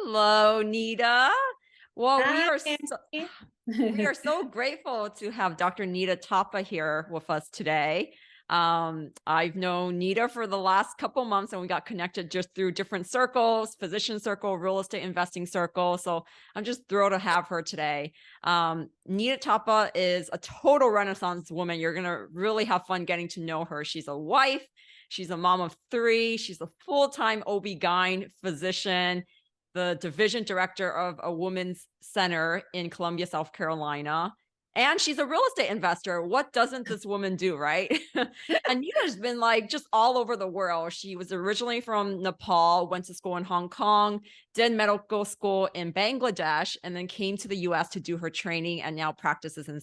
Hello, Nita. Well, Hi, Nancy. we are so grateful to have Dr. Nita Thapa here with us today. I've known Nita for the last couple months, and we got connected just through different circles, physician circle, real estate investing circle. So I'm just thrilled to have her today. Nita Thapa is a total Renaissance woman. You're gonna really have fun getting to know her. She's a wife. She's a mom of three. She's a full-time OB-GYN physician, the division director of a women's center in Columbia, South Carolina. And she's a real estate investor. What doesn't this woman do, right? And Nina's been like just all over the world. She was originally from Nepal, went to school in Hong Kong, did medical school in Bangladesh, and then came to the US to do her training and now practices in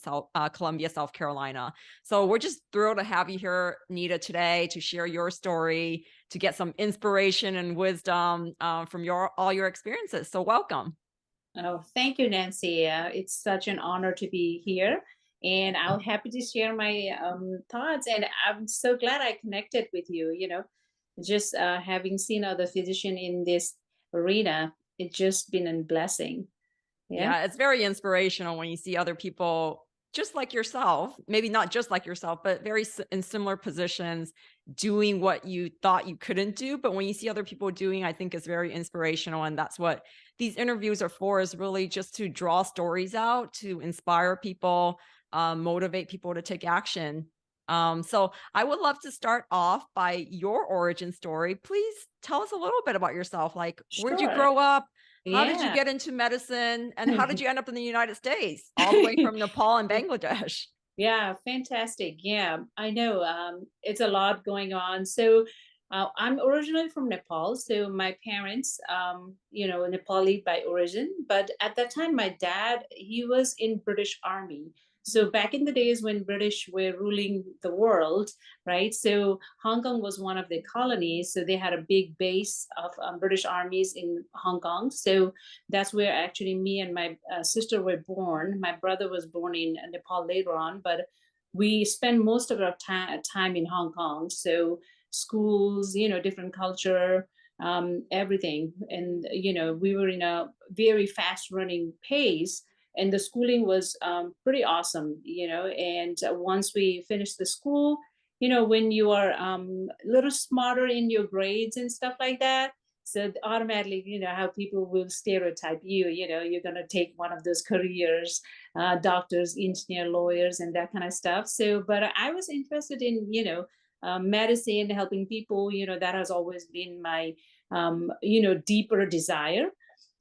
Columbia, South Carolina. So we're just thrilled to have you here, Nita, today to share your story, to get some inspiration and wisdom from all your experiences. So welcome. Oh, thank you, Nancy. It's such an honor to be here, and I'm happy to share my thoughts. And I'm so glad I connected with you. Just having seen other physician in this arena, it's just been a blessing. Yeah. Yeah, it's very inspirational when you see other people just like yourself, maybe not just like yourself, but in similar positions doing what you thought you couldn't do. But when you see other people doing, I think is very inspirational. And that's what these interviews are for, is really just to draw stories out, to inspire people, motivate people to take action. So I would love to start off by your origin story. Please tell us a little bit about yourself. Like, where did you Sure. grow up? How did you Yeah. get into medicine, and how did you end up in the United States, all the way from Nepal and Bangladesh? Yeah, fantastic. Yeah, I know. It's a lot going on. So, I'm originally from Nepal. So my parents, Nepali by origin. But at that time, my dad, he was in British Army. So back in the days when British were ruling the world, right? So Hong Kong was one of the colonies. So they had a big base of British armies in Hong Kong. So that's where actually me and my sister were born. My brother was born in Nepal later on, but we spent most of our time in Hong Kong. So schools, different culture, everything. And, we were in a very fast running pace. And the schooling was pretty awesome, And once we finished the school, when you are a little smarter in your grades and stuff like that, so automatically, how people will stereotype you, you're going to take one of those careers, doctors, engineer, lawyers, and that kind of stuff. So, but I was interested in, medicine, helping people, that has always been my, deeper desire.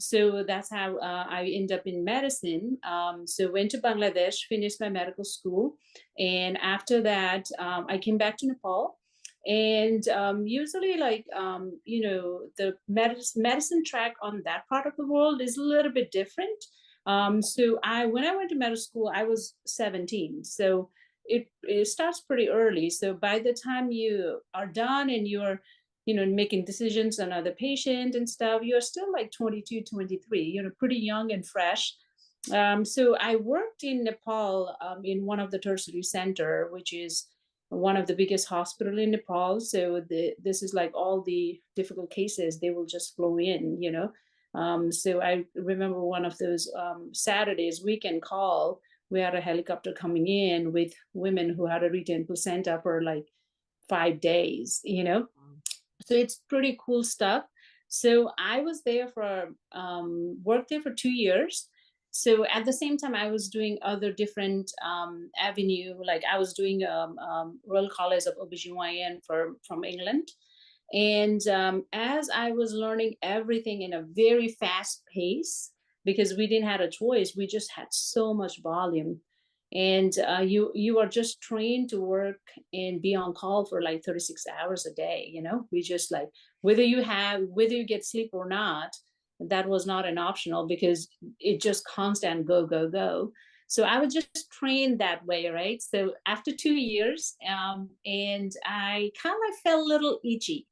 So that's how I end up in medicine. So went to Bangladesh, finished my medical school. And after that, I came back to Nepal, and usually the medicine track on that part of the world is a little bit different. So I when I went to medical school, I was 17. So it starts pretty early. So by the time you are done and you're making decisions on other patient and stuff, you're still like 22, 23, pretty young and fresh. So I worked in Nepal, in one of the tertiary center, which is one of the biggest hospital in Nepal. So this is like all the difficult cases, they will just flow in, So I remember one of those Saturdays weekend call. We had a helicopter coming in with women who had a retained placenta for like 5 days, So it's pretty cool stuff. So I was there for worked there for 2 years. So at the same time, I was doing other different avenue. Like I was doing Royal College of OBGYN from England. And as I was learning everything in a very fast pace, because we didn't have a choice, we just had so much volume. And you are just trained to work and be on call for like 36 hours a day. We just like whether you get sleep or not, that was not an optional, because it just constant go go go. So I was just trained that way, right? So after 2 years, and I kind of felt a little itchy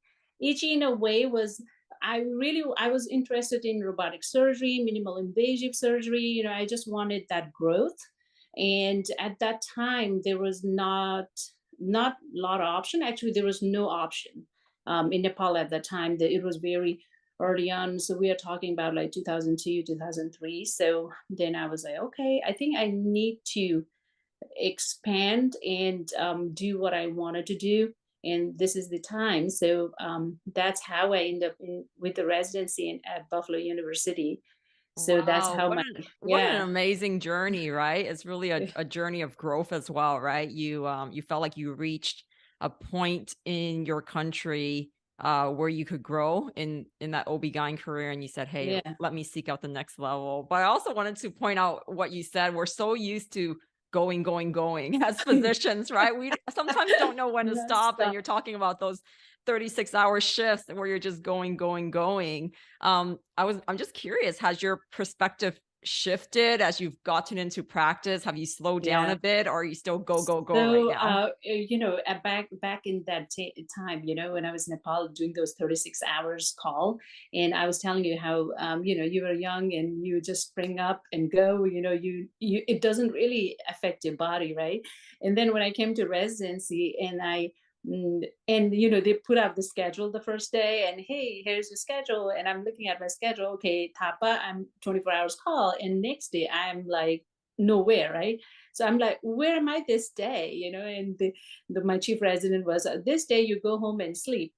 in a way. Was I was interested in robotic surgery, minimal invasive surgery. I just wanted that growth. And at that time, there was not a lot of option. Actually, there was no option in Nepal at that time. That it was very early on. So we are talking about like 2002, 2003. So then I was like, okay, I think I need to expand and do what I wanted to do. And this is the time. So that's how I end up with the residency at Buffalo University. So that's Wow, how my, what an yeah, amazing journey, right? It's really a journey of growth as well, right? You felt like you reached a point in your country where you could grow in that OB-GYN career and you said, "Hey, yeah, let me seek out the next level." But I also wanted to point out what you said. We're so used to going, going, going as physicians, right? We sometimes don't know when to stop and nonstop. you're talking about those 36-hour shifts where you're just going, going, going. I'm just curious, has your perspective shifted as you've gotten into practice? Have you slowed down Yeah. a bit or are you still go, go, go right So, now? back in that time, when I was in Nepal doing those 36 hours call, and I was telling you how, you were young and you just spring up and go, it doesn't really affect your body, right? And then when I came to residency and they put out the schedule the first day and, hey, here's the schedule. And I'm looking at my schedule. Okay, Tapa, I'm 24 hours call. And next day I'm like nowhere, right? So I'm like, where am I this day? And my chief resident was, this day you go home and sleep.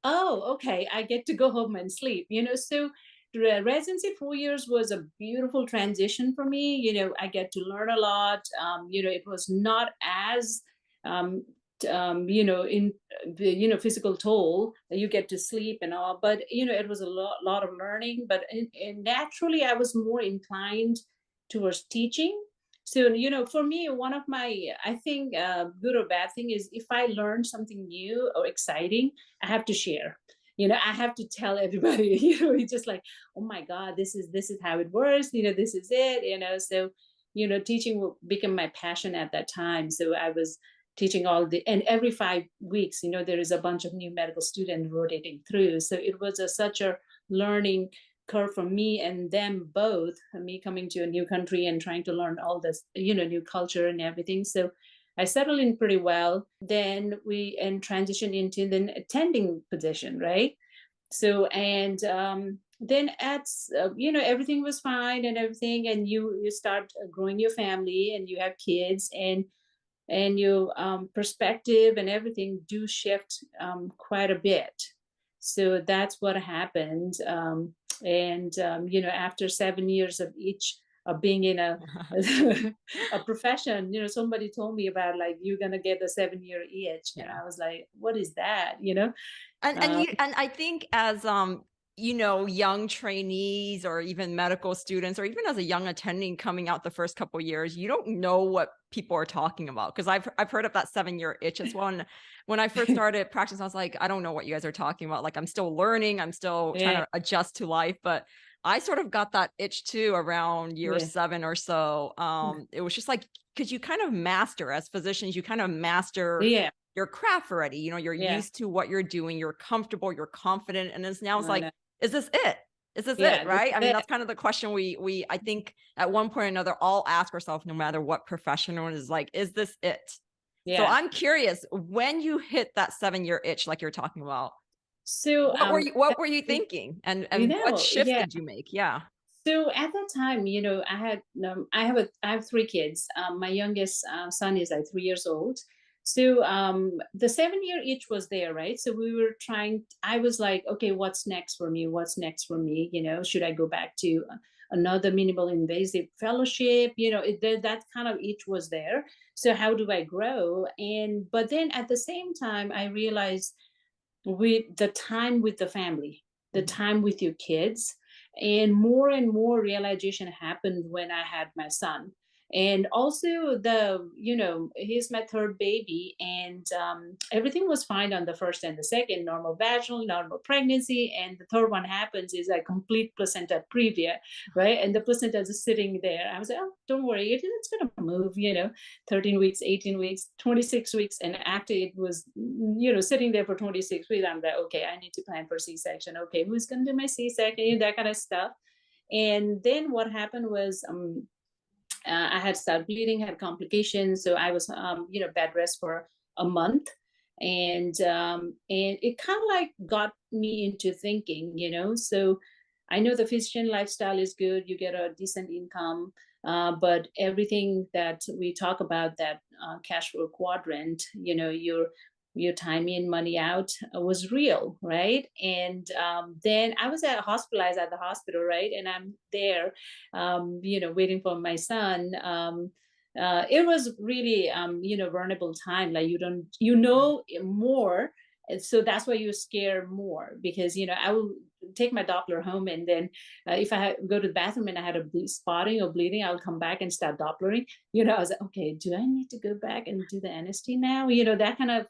Oh, okay. I get to go home and sleep. So the residency 4 years was a beautiful transition for me. I get to learn a lot. It was not as, um, in the, physical toll that you get to sleep and all, but, it was a lot of learning, but and naturally I was more inclined towards teaching. So, for me, one of my, I think, good or bad thing is if I learn something new or exciting, I have to share. I have to tell everybody. It's just like, oh my God, this is how it works. This is it. So teaching will become my passion at that time. So I was teaching and every 5 weeks, there is a bunch of new medical students rotating through. So it was such a learning curve for me and them both, me coming to a new country and trying to learn all this, new culture and everything. So I settled in pretty well. Then we and transitioned into the attending position, right? So and then everything was fine and everything, and you start growing your family and you have kids and your perspective and everything do shift quite a bit. So that's what happened. And after 7 years of each of being in a a profession, somebody told me about like you're gonna get a 7 year itch, and Yeah. I was like, what is that? And Um, and I think as young trainees or even medical students or even as a young attending coming out the first couple years, you don't know what people are talking about because I've heard of that 7-year itch as well. And when I first started practice, I was like, I don't know what you guys are talking about. Like I'm still learning, I'm still trying yeah, to adjust to life, but I sort of got that itch too around year yeah, 7 or so. It was just like because you kind of master as physicians, you kind of master yeah, your craft already. You're yeah. used to what you're doing, you're comfortable, you're confident, and it's I like, know. is this it? Is this it? Yeah, this Right? is I mean, it. that's kind of the question we I think at one point or another all ask ourselves, no matter what profession we're in, is like, is this it? So Yeah. I'm curious, when you hit that 7-year itch, like you're talking about, So what were you thinking? And what shift yeah. did you make? Yeah. So at that time, I have three kids. My youngest son is like 3 years old. So the 7 year itch was there, right? So we were trying. I was like, okay, what's next for me? What's next for me? Should I go back to another minimal invasive fellowship? That kind of itch was there. So how do I grow? But then at the same time, I realized with the time with the family, the Mhm. time with your kids, and more realization happened when I had my son. And also he's my third baby, and everything was fine on the first and the second, normal vaginal, normal pregnancy, and the third one happens is a complete placenta previa, right? And the placenta is sitting there. I was like, oh, don't worry, it's going to move, 13 weeks, 18 weeks, 26 weeks. And after it was, sitting there for 26 weeks, I'm like, okay, I need to plan for C-section. Okay, who's going to do my C-section? That kind of stuff. And then what happened was I had started bleeding, had complications. So I was, bed rest for a month. And it kind of like got me into thinking, so I know the physician lifestyle is good, you get a decent income, but everything that we talk about, that cash flow quadrant, your time in, money out, was real, right? And then I was hospitalized at the hospital, right? And I'm there, waiting for my son. It was really, vulnerable time. Like, you don't, more. And so that's why you're scared more, because, I will take my Doppler home, and then if go to the bathroom and I had a spotting or bleeding, I'll come back and start Dopplering. I was like, okay, do I need to go back and do the anesthesia now? That kind of,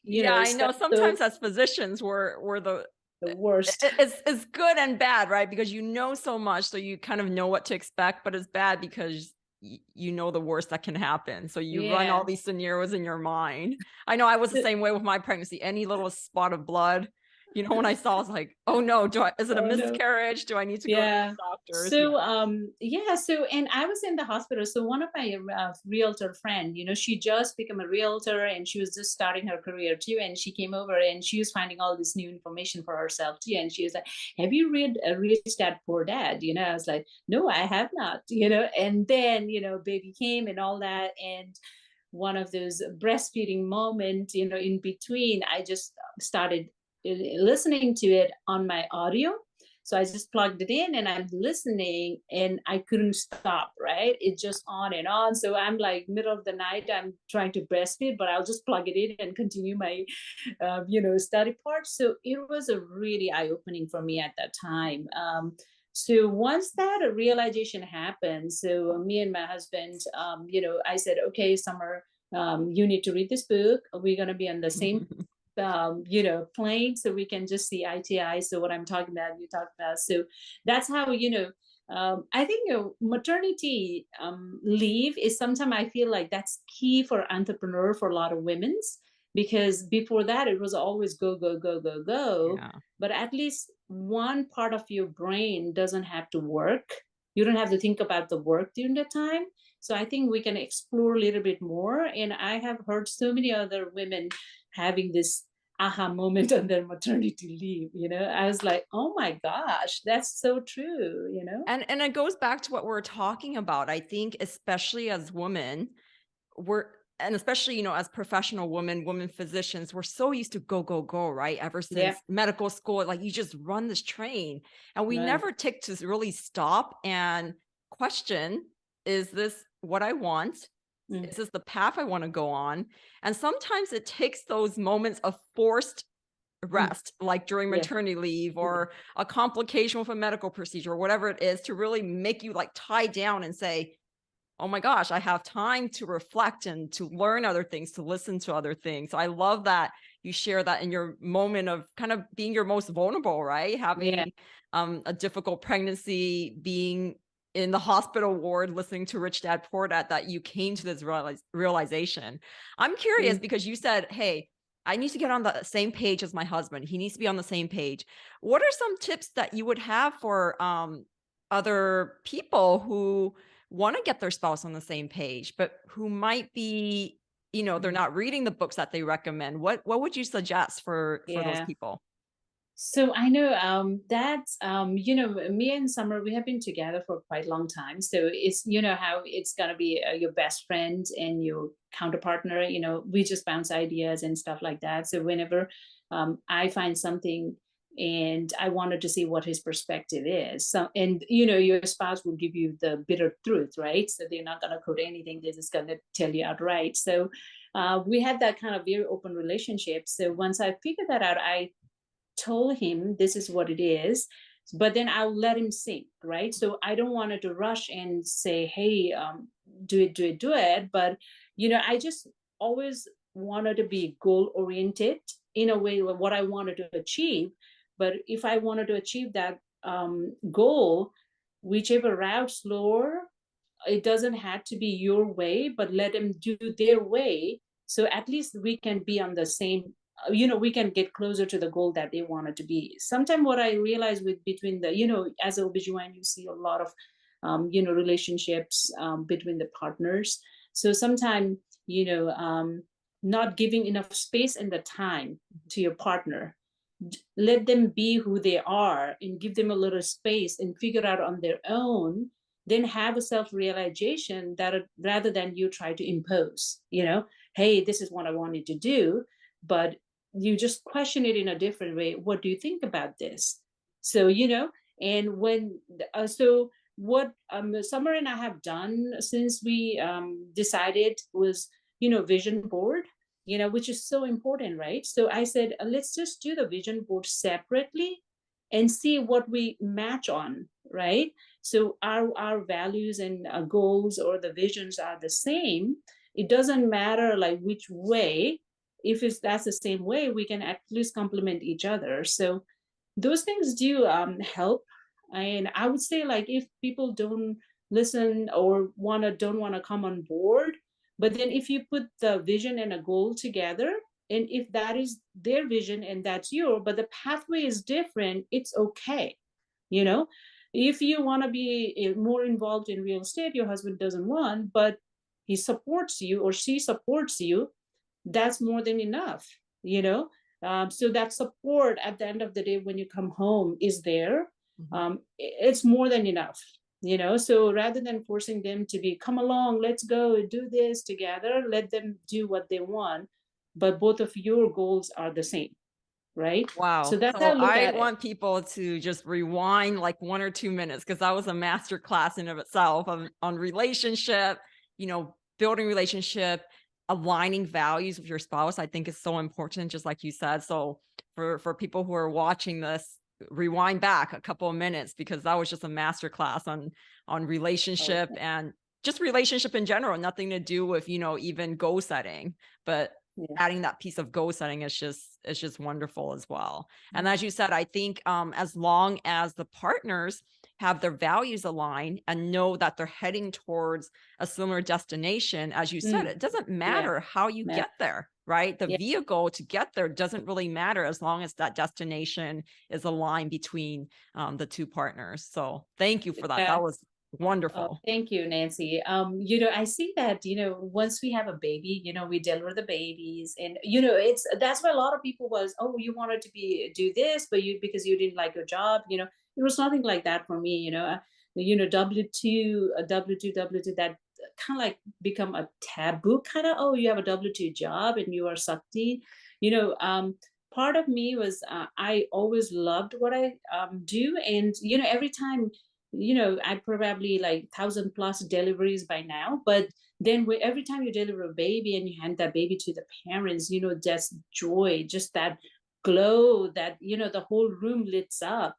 Yeah, I stuff. know So sometimes as physicians, we're the the worst. it's good and bad, right? Because you know so much, so you kind of know what to expect, but it's bad because you know the worst that can happen. So you run all Yeah. these scenarios in your mind. I know I was the same way with my pregnancy. Any little spot of blood, when I saw, I was like, oh no, is it a Oh no. miscarriage? Do I need to go to Yeah. the doctors? Yeah. And I was in the hospital. So one of my realtor friend, she just became a realtor, and she was just starting her career too. And she came over and she was finding all this new information for herself too. And she was like, "Have you read Rich Dad Poor Dad?" I was like, "No, I have not." And then baby came and all that, and one of those breastfeeding moments, in between, I just started listening to it on my audio. So I just plugged it in and I'm listening, and I couldn't stop, right? It's just on and on. So I'm like, middle of the night, I'm trying to breastfeed, but I'll just plug it in and continue my, study part. So it was a really eye opening for me at that time. So once that realization happened, so me and my husband, I said, okay, Summer, you need to read this book. We're going to be on the same plane, so we can just see eye to eye. So what I'm talking about, you talk about. So that's how, I think, maternity leave is sometimes, I feel like that's key for entrepreneur, for a lot of women's, because before that it was always go, go, go, go, go. Yeah. But at least one part of your brain doesn't have to work. You don't have to think about the work during the time. So I think we can explore a little bit more. And I have heard so many other women having this aha moment on their maternity leave. I was like, oh my gosh, that's so true. And it goes back to what we're talking about. I think especially as women, we're and especially, as professional women physicians, we're so used to go, go, go, right? Ever Yeah. since medical school, like you just run this train. And we Right. never take to really stop and question, is this what I want? Mm. Is this the path I want to go on? And sometimes it takes those moments of forced Mm. rest, like during Yeah. maternity leave Yeah. or a complication with a medical procedure or whatever it is, to really make you like tie down and say, oh my gosh, I have time to reflect and to learn other things, to listen to other things. So I love that you share that in your moment of kind of being your most vulnerable, right? Yeah. Having a difficult pregnancy, being in the hospital ward, listening to Rich Dad Poor Dad, that you came to this realization. I'm curious Mm. because you said, hey, I need to get on the same page as my husband. He needs to be on the same page. What are some tips that you would have for other people who want to get their spouse on the same page, but who might be, they're Mm. not reading the books that they recommend? What would you suggest for those Yeah. people? So I know that me and Summer, we have been together for quite a long time. So it's, how it's gonna be your best friend and your counterpartner. We just bounce ideas and stuff like that. So whenever I find something and I wanted to see what his perspective is, so, and your spouse will give you the bitter truth, right? So they're not gonna quote anything; they're just gonna tell you outright. So we had that kind of very open relationship. So once I figured that out, I told him this is what it is, but then I'll let him think, right? So I don't want to rush and say, hey, do it, do it, do it. But I just always wanted to be goal oriented in a way, what I wanted to achieve. But if I wanted to achieve that goal, whichever route slower, it doesn't have to be your way, but let them do their way. So at least we can be on the same, we can get closer to the goal that they wanted to be. Sometimes what I realize with between the, as a OBGYN, you see a lot of, relationships between the partners. So sometimes, you know, um, not giving enough space and the time to your partner. Let them be who they are and give them a little space and figure out on their own, then have a self realization that rather than you try to impose, hey, this is what I wanted to do, but you just question it in a different way. What do you think about this? So, and when, so what Summer and I have done since we decided was, vision board, which is so important, right? So I said, let's just do the vision board separately and see what we match on, right? So our values and goals or the visions are the same. It doesn't matter like which way. If it's that's the same way, we can at least complement each other. So those things do help. And I would say like if people don't listen or don't want to come on board, but then if you put the vision and a goal together, and if that is their vision and that's your, but the pathway is different, it's okay. you know if you want to be more involved in real estate, your husband doesn't want, but he supports you or she supports you, that's more than enough. you know so that support at the end of the day when you come home is there. Mhm. It's more than enough. So rather than forcing them to be, come along, let's go do this together, let them do what they want, but both of your goals are the same, right? So Wow. that's how So I look I at it. want people to just rewind like 1 or 2 minutes because that was a master class in of itself on relationship, building relationship, aligning values with your spouse. I think is so important, just like you said. So for people who are watching this, rewind back a couple of minutes because that was just a master class on relationship Okay. and just relationship in general, nothing to do with, even goal setting, but Yeah. adding that piece of goal setting is just wonderful as well. And as Mhm. you said, I think as long as the partners have their values aligned and know that they're heading towards a similar destination, as you said, Mm, it doesn't yeah. matter how you Yeah. get there, right? The Yeah. vehicle to get there doesn't really matter as long as that destination is aligned between the two partners. So thank you for that. Yeah. That was Oh, wonderful. thank you, Nancy. I see that, once we have a baby, we deliver the babies, and it's that's why a lot of people was, oh, you wanted to be do this, but you because you didn't like your job, it was nothing like that for me, W2, W2, that kind of like become a taboo, kind of, oh, you have a W2 job and you are sakti, you know, part of me was I always loved what I do, and every time I probably like 1,000 plus deliveries by now. But then every time you deliver a baby and you hand that baby to the parents, just joy, just that glow that, the whole room lights up.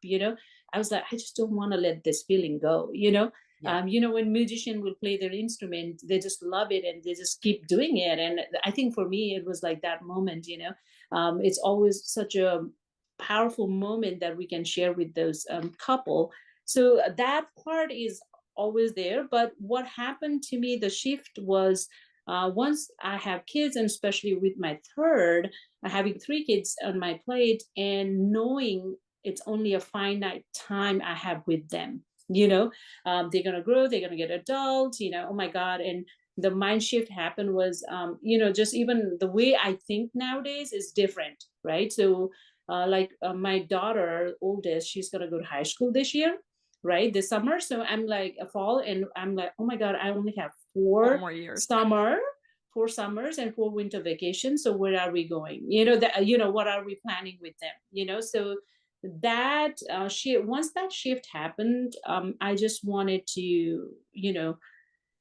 I was like, I just don't want to let this feeling go. Yeah. When musician will play their instrument, they just love it and they just keep doing it. And I think for me, it was like that moment. It's always such a powerful moment that we can share with those couple. So that part is always there. But what happened to me, the shift was once I have kids, and especially with my third, having three kids on my plate and knowing it's only a finite time I have with them. They're going to grow, they're going to get adults, oh my God. And the mind shift happened was, just even the way I think nowadays is different, right? So, my daughter, oldest, she's going to go to high school this year, right, this summer. So I'm like a fall, and I'm like, oh my God, I only have 4 more years. summer 4 summers and 4 winter vacations. So where are we going? What are we planning with them? So that once that shift happened, I just wanted to,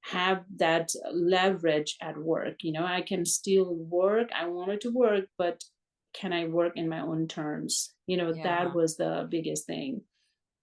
have that leverage at work. I can still work. I wanted to work, but can I work in my own terms? That Yeah. was the biggest thing.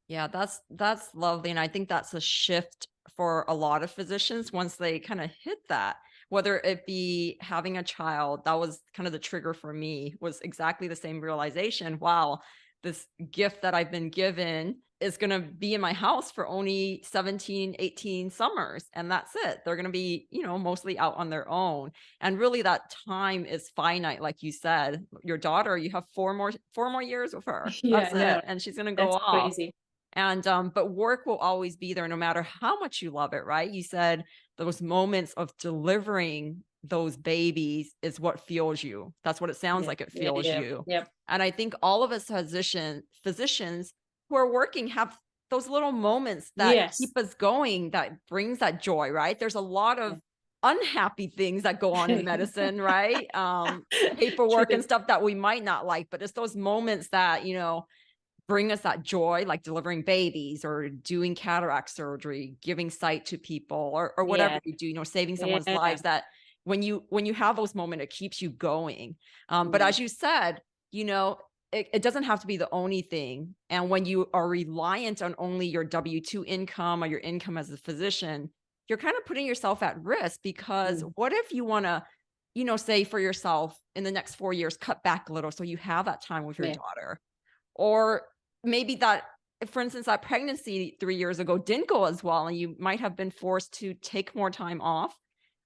Yeah, that's lovely, and I think that's a shift for a lot of physicians once they kinda hit that, whether it be having a child, that was kind of the trigger for me, was exactly the same realization, "Wow, this gift that I've been given is gonna be in my house for only 17, 18 summers, and that's it. They're gonna be, mostly out on their own." And really that time is finite, like you said. Your daughter, you have 4 more years with her. Yeah, That's I know. it, and she's gonna go That's off. crazy. And, but work will always be there no matter how much you love it, right? You said those moments of delivering those babies is what fuels you. That's what it sounds Yeah, like, it yeah, fuels yeah, you. yep, And I think all of us physicians who are working have those little moments that yes, keep us going, that brings that joy, right? There's a lot yeah. of unhappy things that go on in medicine, right? Paperwork and True. stuff that we might not like, but it's those moments that, bring us that joy, like delivering babies or doing cataract surgery, giving sight to people, or whatever Yeah, you do, saving someone's yeah, lives, that when you have those moments, it keeps you going. But yeah, as you said, you know, it doesn't have to be the only thing. And when you are reliant on only your W-2 income or your income as a physician, you're kind of putting yourself at risk, because mm, what if you want to, say for yourself in the next 4 years, cut back a little so you have that time with your yeah, daughter? Or maybe that, for instance, that pregnancy 3 years ago didn't go as well, and you might have been forced to take more time off,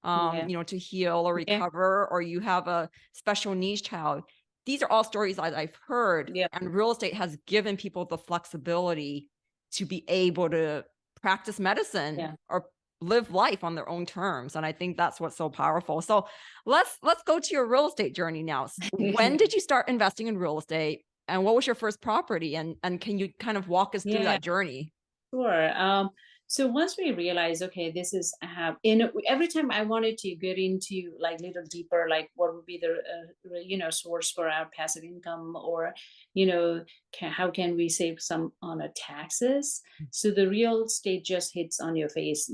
yeah, to heal or yeah, recover, or you have a special needs child. These are all stories that I've heard, yeah, and real estate has given people the flexibility to be able to practice medicine yeah. or live life on their own terms, and I think that's what's so powerful. So let's go to your real estate journey now. When did you start investing in real estate? And what was your first property? And can you kind of walk us through Yeah, that journey? sure. So once we realize, okay, this is in every time I wanted to get into like little deeper, like what would be the source for our passive income, or how can we save some on a taxes? So the real estate just hits on your face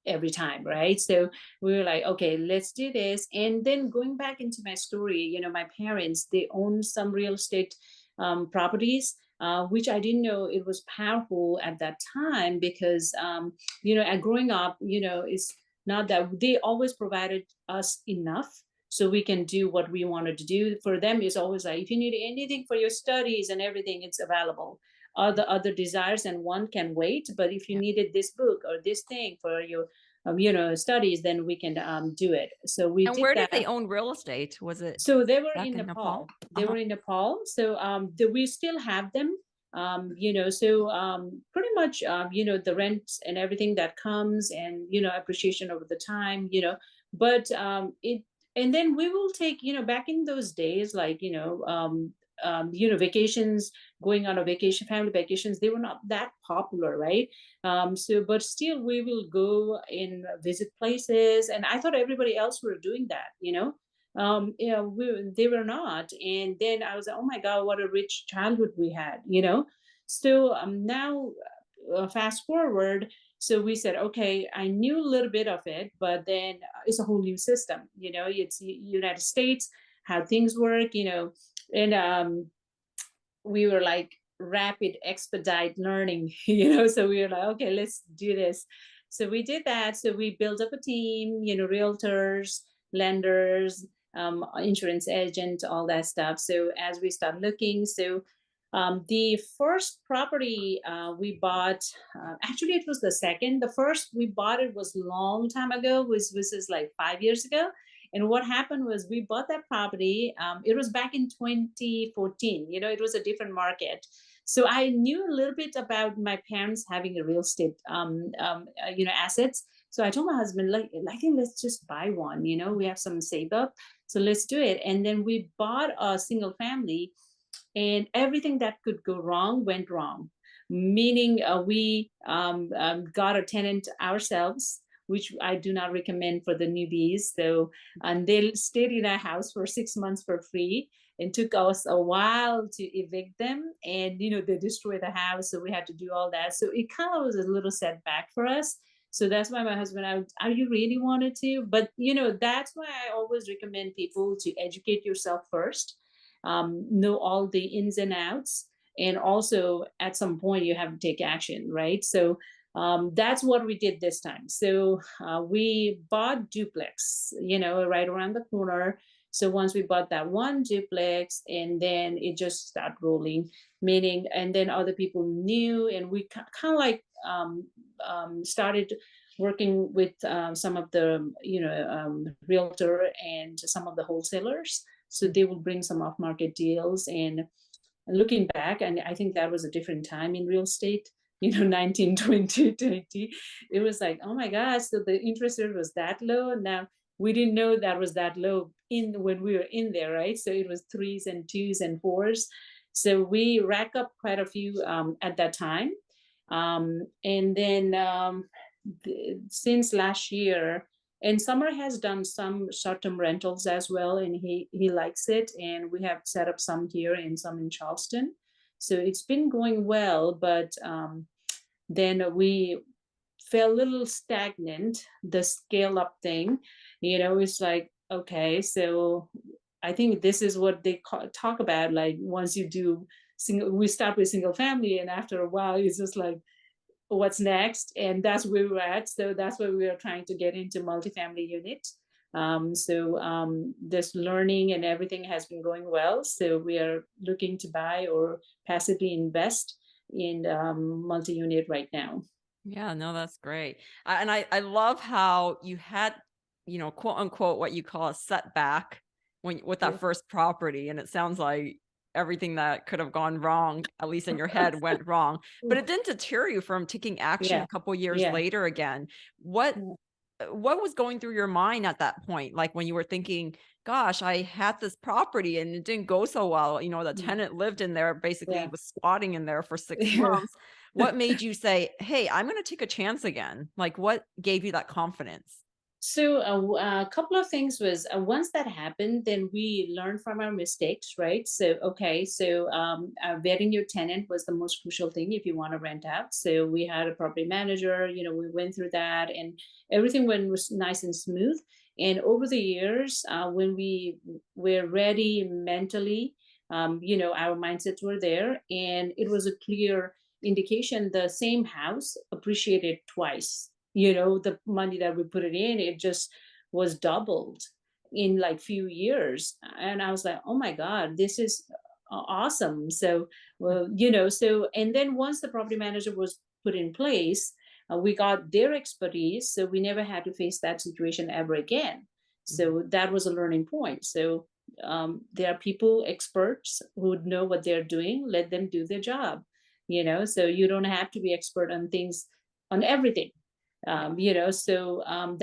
every time, right? So we were like, okay, let's do this. And then going back into my story, my parents, they own some real estate properties, which I didn't know it was powerful at that time, because and growing up, it's not that they always provided us enough so we can do what we wanted to do. For them, it's always like, if you need anything for your studies and everything, it's available. Other desires and one can wait, but if you Yeah. needed this book or this thing for your studies, then we can do it. So we And did where did they that. own real estate? Was it So they were back in in Nepal. Nepal? They Uh-huh. were in Nepal. So we still have them. So pretty much, the rent and everything that comes, and appreciation over the time. But it and then we will take, back in those days, like vacations, going on a vacation, family vacations, they were not that popular, right? So but still we will go and visit places, and I thought everybody else were doing that, they were not. And then I was like, oh my god, what a rich childhood we had, so now, fast forward, so we said, okay, I knew a little bit of it, but then it's a whole new system, it's United States, how things work, and we were like rapid expedite learning, so we were like, okay, let's do this. So we did that. So we built up a team, realtors, lenders, insurance agent, all that stuff. So as we start looking, so the first property we bought, actually it was the second. The first we bought, it was long time ago, was is like 5 years ago. And what happened was we bought that property. It was back in 2014. It was a different market. So I knew a little bit about my parents having a real estate, assets. So I told my husband, like, I think let's just buy one. We have some saved up, so let's do it. And then we bought a single family, and everything that could go wrong went wrong. Meaning, we got a tenant ourselves, which I do not recommend for the newbies. So, and they stayed in our house for 6 months for free. And took us a while to evict them, and they destroyed the house, so we had to do all that. So it kind of was a little setback for us. So that's why my husband, are you really wanted to? But that's why I always recommend people to educate yourself first, know all the ins and outs, and also at some point you have to take action, right? So that's what we did this time. So we bought duplex, right around the corner. So once we bought that one duplex, and then it just started rolling, meaning, and then other people knew, and we kind of like started working with some of the realtor and some of the wholesalers, so they will bring some off market deals. And looking back, and I think that was a different time in real estate, 1920, 20. It was like, oh my gosh, so the interest rate was that low. Now we didn't know that was that low in when we were in there, right? So it was threes and twos and fours. So we rack up quite a few at that time. And then since last year, and Summer has done some short-term rentals as well, and he likes it. And we have set up some here and some in Charleston. So it's been going well, but then we felt a little stagnant, the scale up thing. It's like, okay, so I think this is what they talk about. Like once you do single, we start with single family, and after a while, it's just like, what's next? And that's where we're at. So that's why we are trying to get into multifamily unit. This learning and everything has been going well. So we are looking to buy or passively invest in multi-unit right now. Yeah, no, that's great. And I love how you had, quote unquote, what you call a setback when with Yeah. that first property. And it sounds like everything that could have gone wrong, at least in your head, went wrong. But it didn't deter you from taking action Yeah. a couple years Yeah. later again. What Yeah. what was going through your mind at that point? Like when you were thinking, gosh, I had this property and it didn't go so well. The Mm. tenant lived in there, basically Yeah. was squatting in there for 6 Yeah. months. What made you say, hey, I'm going to take a chance again? Like what gave you that confidence? So a couple of things was once that happened, then we learned from our mistakes, right? So okay, so vetting your tenant was the most crucial thing if you want to rent out. So we had a property manager, we went through that, and everything went was nice and smooth. And over the years, when we were ready mentally, our mindsets were there, and it was a clear indication the same house appreciated twice. The money that we put it in, it just was doubled in like few years. And I was like, oh my god, this is awesome. So well, and then once the property manager was put in place, we got their expertise, so we never had to face that situation ever again. Mhm. So that was a learning point. So there are people, experts, who know what they're doing. Let them do their job. So you don't have to be expert on things, on everything. Yeah.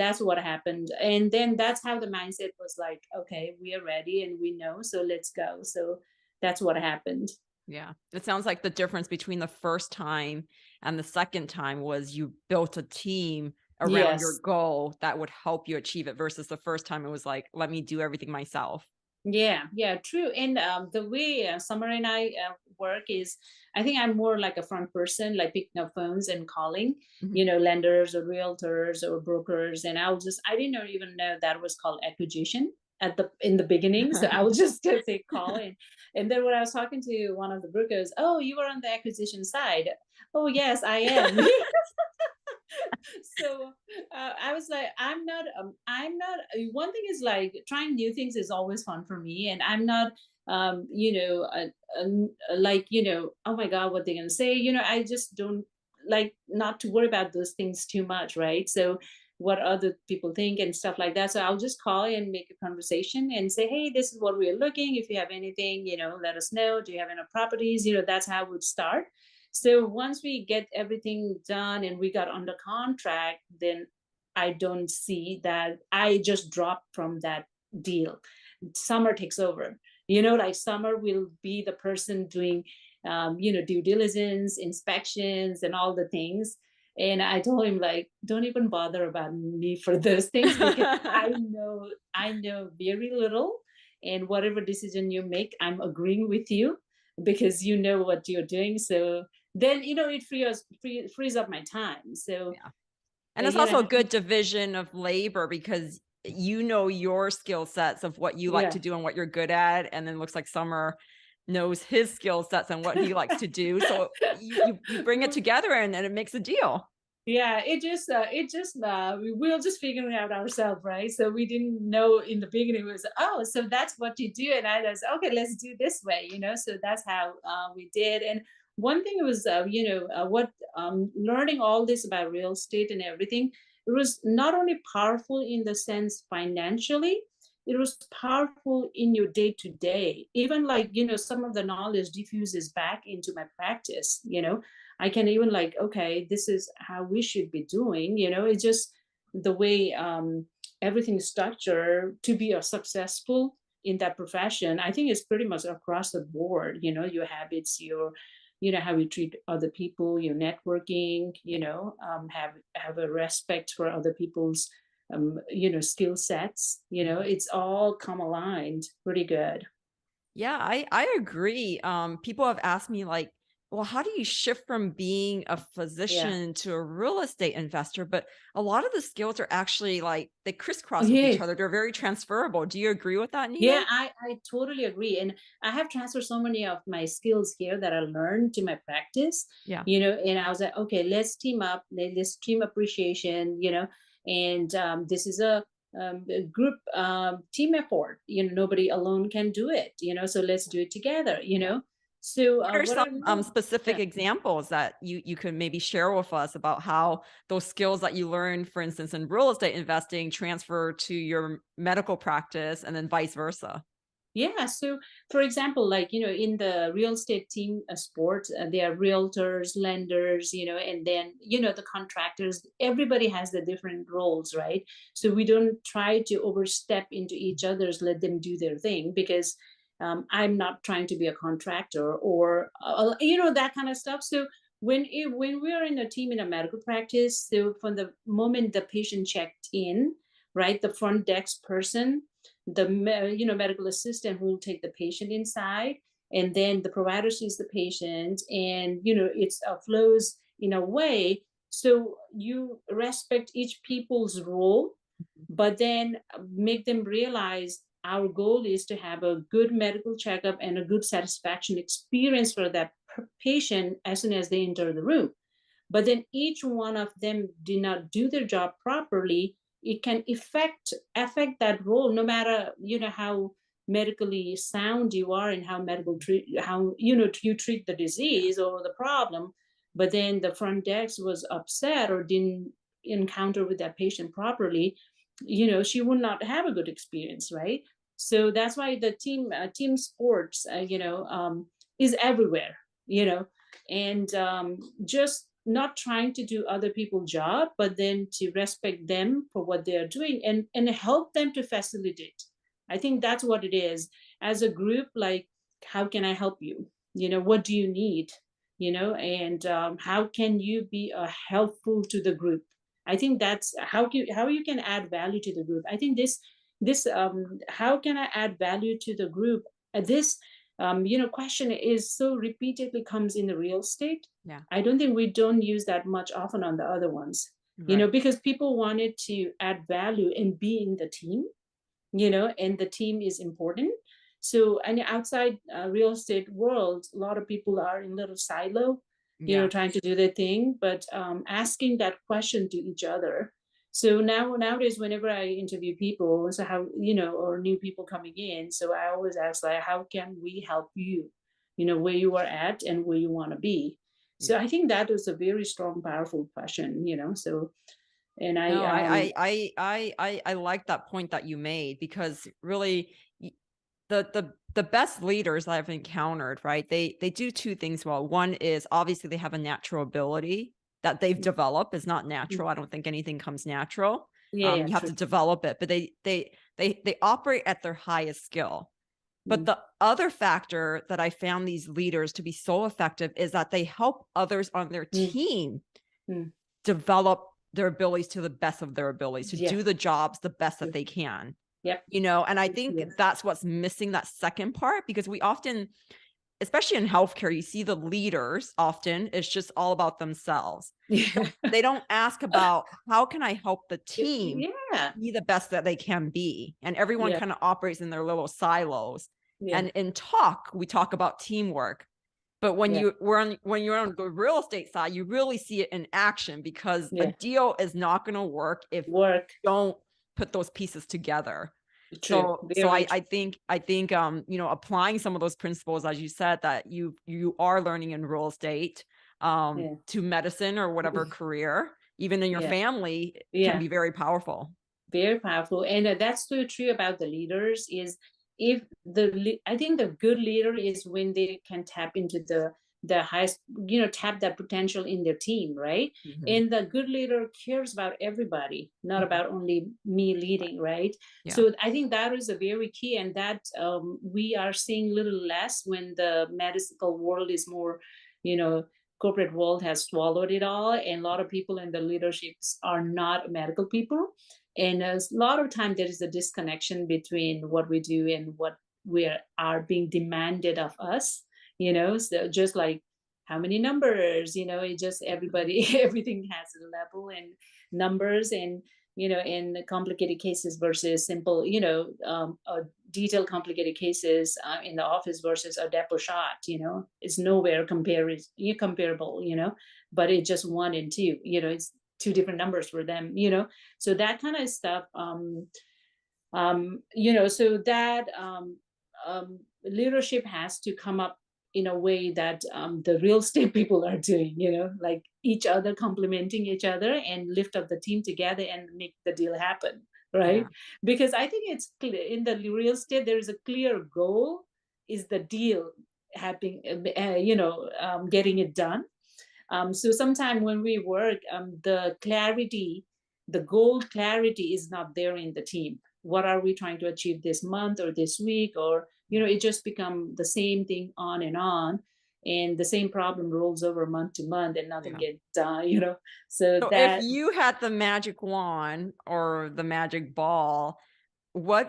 That's what happened. And then that's how the mindset was like, okay, we are ready and we know, so let's go. So that's what happened. Yeah. It sounds like the difference between the first time and the second time was you built a team around your Yes. goal that would help you achieve it versus the first time it was like, let me do everything myself. Yeah, yeah, true. And the way Summer and I work is, I think I'm more like a front person, like picking up phones and calling, Mhm. lenders or realtors or brokers. And I didn't even know that was called acquisition in the beginning. So I was just gonna say call and then when I was talking to one of the brokers, oh, you were on the acquisition side. Oh, yes, I am. So I was like, one thing is like trying new things is always fun for me, and I'm not like oh my god, what they're gonna say. I just don't like not to worry about those things too much, right? So what other people think and stuff like that. So I'll just call and make a conversation and say, hey, this is what we're looking. If you have anything, let us know. Do you have any properties? That's how it would start. So once we get everything done and we got under contract, then I don't see that I just dropped from that deal. Summer takes over. Like Summer will be the person doing, due diligence, inspections, and all the things. And I told him like, don't even bother about me for those things because I know very little, and whatever decision you make, I'm agreeing with you because you know what you're doing. So then it frees up my time. So Yeah. And it's also a having good division of labor because you know your skill sets of what you like yeah. to do and what you're good at, and then looks like Summer knows his skill sets and what he likes to do. So you bring it together and it makes a deal. Yeah, we will just figuring out ourselves, right? So we didn't know in the beginning. It was, oh, so that's what you do, and I was okay, let's do this way. So that's how we did. And one thing was what learning all this about real estate and everything, it was not only powerful in the sense financially, it was powerful in your day to day. Even like some of the knowledge diffuses back into my practice. I can even like, okay, this is how we should be doing. It's just the way everything structured to be a successful in that profession. I think it's pretty much across the board, your habits, how you treat other people, your networking, have a respect for other people's skill sets, it's all come aligned pretty good. Yeah, I agree. People have asked me like, well, how do you shift from being a Yeah. physician to a real estate investor? But a lot of the skills are actually like they Oh, crisscross with each yeah. other. They're very transferable. Do you agree with that, Yeah, Nita? I totally agree. And I have transferred so many of my skills here that I learned to my practice, Yeah. and I was like, okay, let's team up, let's team appreciation, and this is a group team effort. Nobody alone can do it, so let's do it together, Yeah. So What are what some I learned, specific yeah. examples that you could maybe share with us about how those skills that you learned, for instance, in real estate investing, transfer to your medical practice, and then vice versa? Yeah. So, for example, like, in the real estate team sports, there are realtors, lenders, and then, the contractors. Everybody has the different roles, right? So we don't try to overstep into each other's, let them do their thing because I'm not trying to be a contractor or, that kind of stuff. So, when we are in a team in a medical practice, so from the moment the patient checked in, right, the front desk person, medical assistant who will take the patient inside, and then the provider sees the patient, and it's flows in a way, so you respect each people's role, but then make them realize our goal is to have a good medical checkup and a good satisfaction experience for that patient as soon as they enter the room. But then each one of them did not do their job properly, it can affect that role, no matter how medically sound you are and how medical treat how you treat the Yeah. disease or the problem. But then the front desk was upset or didn't encounter with that patient properly, she would not have a good experience, right? So that's why the team sports, is everywhere, and just not trying to do other people's job, but then to respect them for what they are doing, and help them to facilitate. I think that's what it is. As a group, like, how can I help you? What do you need? And how can you be helpful to the group? I think that's how you can add value to the group. I think this how can I add value to the group? This question is so repeatedly comes in the real estate. Yeah. I don't think we don't use that much often on the other ones, Right. because people wanted to add value and be in the team, and the team is important. So, and outside real estate world, a lot of people are in little silo, Yeah. trying to do their thing, but asking that question to each other. So nowadays, whenever I interview people, so how, or new people coming in, so I always ask, like, how can we help you, where you are at and where you want to be. So Yeah. I think that was a very strong, powerful question, so, and I No, I like that point that you made because really the best leaders I've encountered, right? They do two things well. One is obviously they have a natural ability that they've developed. Is not Mm, natural. I don't think anything comes natural. yeah, yeah, You have true. to develop it, but they operate at their highest skill. But Mm, the other factor that I found these leaders to be so effective is that they help others on their mm, team mm. develop their abilities to the best of their abilities, to Yeah. do the jobs the best that Yeah. they can. Yep. And I think Yeah. that's what's missing, that second part, because we often, especially in healthcare, you see the leaders often it's just all about themselves. Yeah. They don't ask about how can I help the team Yeah. be the best that they can be? And everyone Yeah. kind of operates in their little silos. Yeah. And in talk, we talk about teamwork. But Yeah. when you're on the real estate side, you really see it in action because a Yeah. deal is not going to work if Work. you don't put those pieces together. True. So Very true. I think applying some of those principles, as you said, that you are learning in real estate Yeah. to medicine or whatever career, even in your Yeah. family, can Yeah. be very powerful. Very powerful. And that's so true about the leaders is, if I think the good leader is when they can tap into the the highest, tap that potential in their team, right? Mhm. And the good leader cares about everybody, not Mhm. about only me leading, right? Yeah. So I think that is a very key, and that we are seeing little less when the medical world is more, you know, corporate world has swallowed it all, and a lot of people in the leaderships are not medical people. And a lot of time there is a disconnection between what we do and what are being demanded of us, so just like how many numbers, it just everybody everything has a level and numbers, and in complicated cases versus simple, detailed complicated cases in the office versus a depot shot, it's nowhere comparable, but it's just one and two, it's two different numbers for them, so that kind of stuff. So that leadership has to come up in a way that the real estate people are doing, like each other complementing each other and lift up the team together and make the deal happen, Yeah. right? Because I think it's clear in the real estate there is a clear goal, is the deal happening, getting it done. So sometimes when we work, the goal clarity is not there in the team. What are we trying to achieve this month or this week? Or, Yeah. it just become the same thing on and on. And the same problem rolls over month to month and nothing Yeah. gets done, So So if that, you had the magic wand or the magic ball, what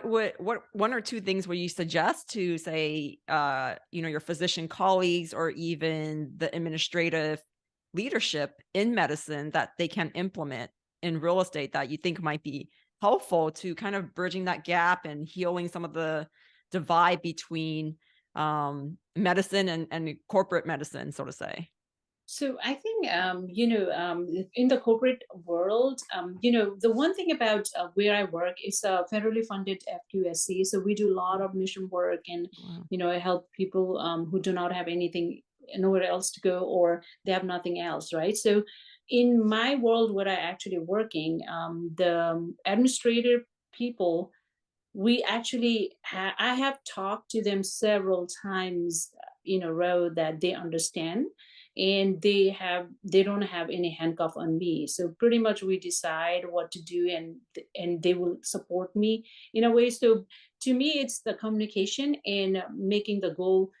one or two things would you suggest to say, your physician colleagues or even the administrative leadership in medicine that they can implement in real estate that you think might be helpful to kind of bridging that gap and healing some of the divide between medicine and corporate medicine, so to say? so I think, in the corporate world, the one thing about where I work is a federally funded FQSC. So we do a lot of mission work, and, Wow. I help people who do not have anything, nowhere else to go, or they have nothing else, right? So in my world, where I actually working, the administrative people, we actually I have talked to them several times in a row that they understand, and they don't have any handcuff on me, so pretty much we decide what to do, and they will support me in a way. So to me it's the communication and making the goal,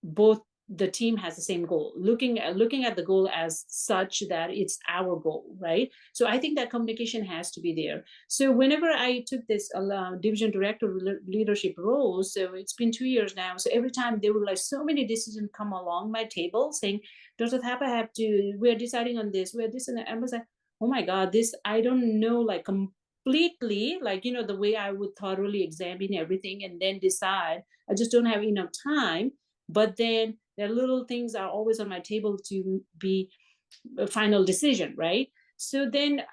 both the team has the same goal, looking at the goal as such that it's our goal, right? So I think that communication has to be there. So whenever I took this division director leadership role, so it's been 2 years now. So every time there were like so many decisions come along my table saying, Dr. Thapa have to, we're deciding on this, we're this and that. I was like, oh my God, this, I don't know, like completely, like, the way I would thoroughly examine everything and then decide. I just don't have enough time. But then the little things are always on my table to be a final decision, right? So then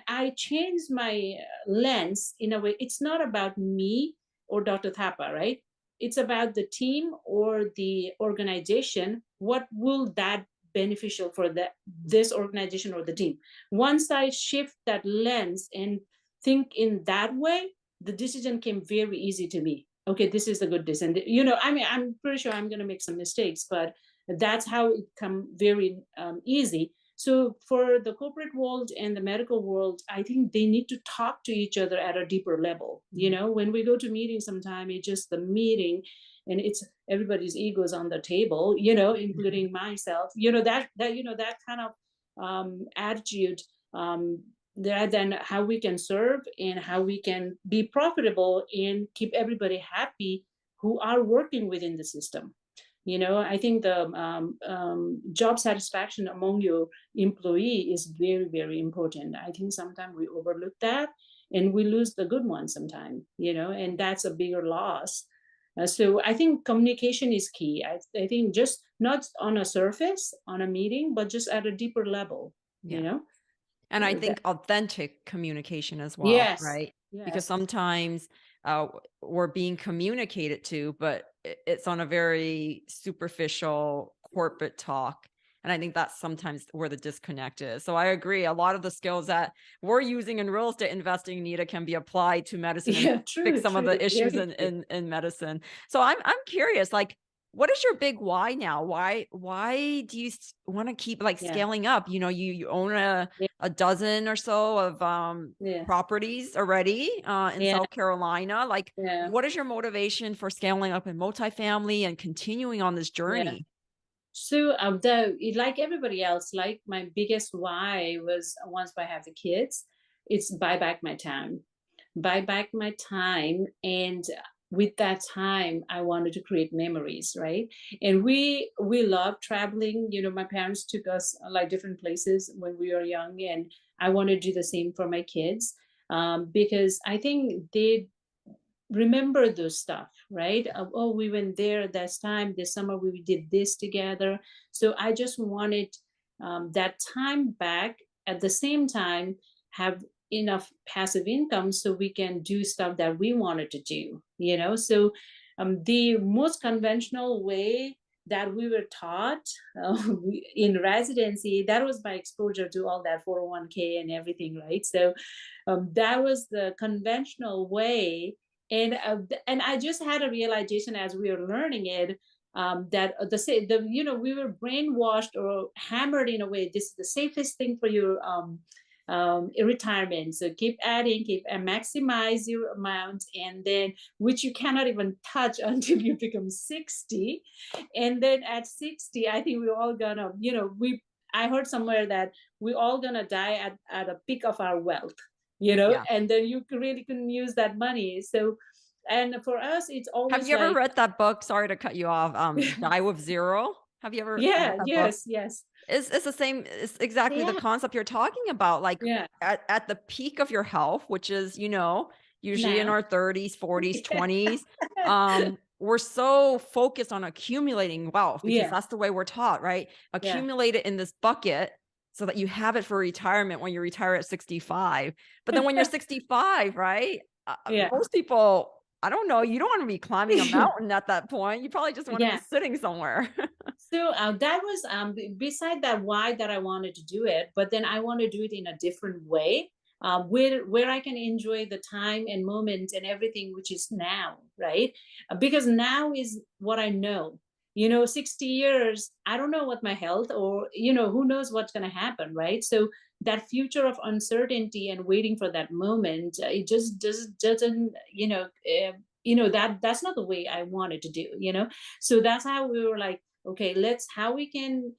I changed my lens in a way. It's not about me or Dr. Thapa, right? It's about the team or the organization. What will that beneficial for this organization or the team? Once I shift that lens and think in that way, the decision came very easy to me. Okay, this is a good decision. I mean, I'm pretty sure I'm going to make some mistakes, but that's how it come very easy. So for the corporate world and the medical world, I think they need to talk to each other at a deeper level. Mhm. When we go to meetings sometime, it's just the meeting, and it's everybody's egos on the table, Mhm. including myself, that kind of attitude, rather than how we can serve and how we can be profitable and keep everybody happy who are working within the system. I think the job satisfaction among your employee is very, very important. I think sometimes we overlook that and we lose the good ones sometimes, and that's a bigger loss. So I think communication is key. I think just not on a surface, on a meeting, but just at a deeper level, you Yeah. know? And I That, think authentic communication as well, yes, right? Because yes. sometimes we're being communicated to, but it's on a very superficial corporate talk. And I think that's sometimes where the disconnect is. So I agree. A lot of the skills that we're using in real estate investing, Nita, can be applied to medicine and Yeah, fix true, some of true, the issues very in true. in medicine. So I'm curious, like, what is your big why now? Why do you want to keep like Yeah. scaling up? You know, you own Yeah. a dozen or so of Yeah. properties already in Yeah. South Carolina. Like, Yeah. what is your motivation for scaling up in multifamily and continuing on this Yeah. journey? So, like everybody else, like my biggest why was once I have the kids, it's buy back my time, buy back my time, and with that time, I wanted to create memories, right? And we love traveling. You know, my parents took us like different places when we were young, and I want to do the same for my kids, because I think they remember those stuff, right? Oh, we went there this time, this summer we did this together. So I just wanted that time back. At the same time, have enough passive income so we can do stuff that we wanted to do, you know. So the most conventional way that we were taught in residency, that was my exposure to all that 401k and everything, right? So that was the conventional way. And I just had a realization as we were learning it, that we were brainwashed or hammered in a way. This is the safest thing for your in retirement. So keep adding, keep and maximize your amount, and then which you cannot even touch until you become 60. And then at 60, I think we're all gonna, we I heard somewhere that we're all gonna die at a peak of our wealth, Yeah. and then you really couldn't use that money. So, and for us, it's Have always you ever like, read that book? Sorry to cut you off. Die with Zero. Have you ever read yeah, that book? yes, yes, It's the same, it's exactly the yeah, concept you're talking about, like, yeah, at the peak of your health, which is, usually in now, our 30s, 40s, yeah, 20s, we're so focused on accumulating wealth because yeah, that's the way we're taught, right? yeah, Accumulate it in this bucket so that you have it for retirement when you retire at 65. But then when you're 65, right? yeah, Most people, I don't know, you don't wanna be climbing a mountain at that point. You probably just wanna be yeah. sitting somewhere. So that was beside that why that I wanted to do it, but then I want to do it in a different way, where I can enjoy the time and moment and everything, which is now, right? Because now is what I know. 60 years, I don't know what my health or who knows what's going to happen, right? So that future of uncertainty and waiting for that moment, it just doesn't, that's not the way I wanted to do, so that's how we were like, okay, let's how we can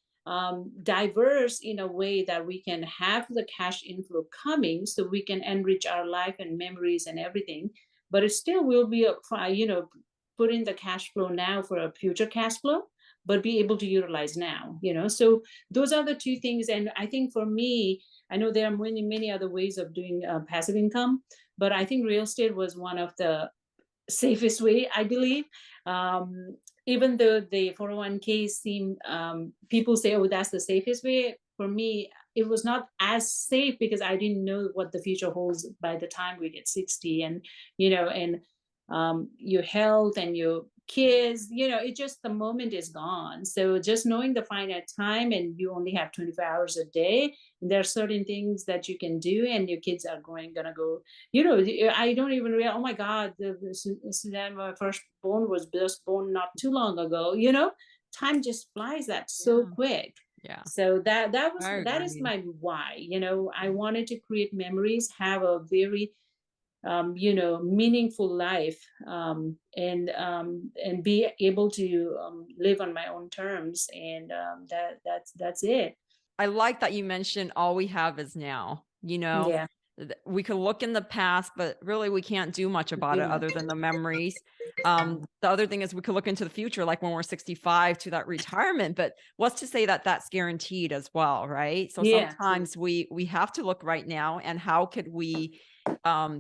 diverse in a way that we can have the cash inflow coming so we can enrich our life and memories and everything, but it still will be put in the cash flow now for a future cash flow, but be able to utilize now, so those are the two things. And I think for me, I know there are many other ways of doing passive income, but I think real estate was one of the safest way, I believe. Um, Even though the 401k seem, people say, oh, that's the safest way. For me, it was not as safe because I didn't know what the future holds by the time we get 60. And your health and your kids, it just the moment is gone. So just knowing the finite time and you only have 24 hours a day, there are certain things that you can do, and your kids are gonna go, I don't even realize, oh my God, Suzanne, my firstborn was just born not too long ago. Time just flies that so Yeah, quick. yeah, So I that is agree. my why. I wanted to create memories, have a very meaningful life, and be able to live on my own terms, and that's it. I like that you mentioned all we have is now, Yeah, we could look in the past, but really we can't do much about it do other than the memories. The other thing is we could look into the future, like when we're 65 to that retirement, but what's to say that that's guaranteed as well, right? So yeah, sometimes we have to look right now and how could we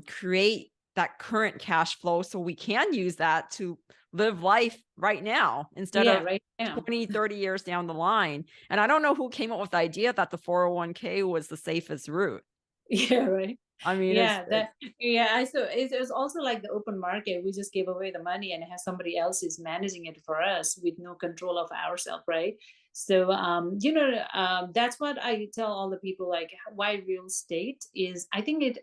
create that current cash flow so we can use that to live life right now instead yeah, of right now. 20, 30 years down the line. And I don't know who came up with the idea that the 401k was the safest route. Yeah, right. I mean, Yeah, it's I so it was also like the open market. We just gave away the money and have somebody else is managing it for us with no control of ourselves, right? So that's what I tell all the people, like why real estate is, I think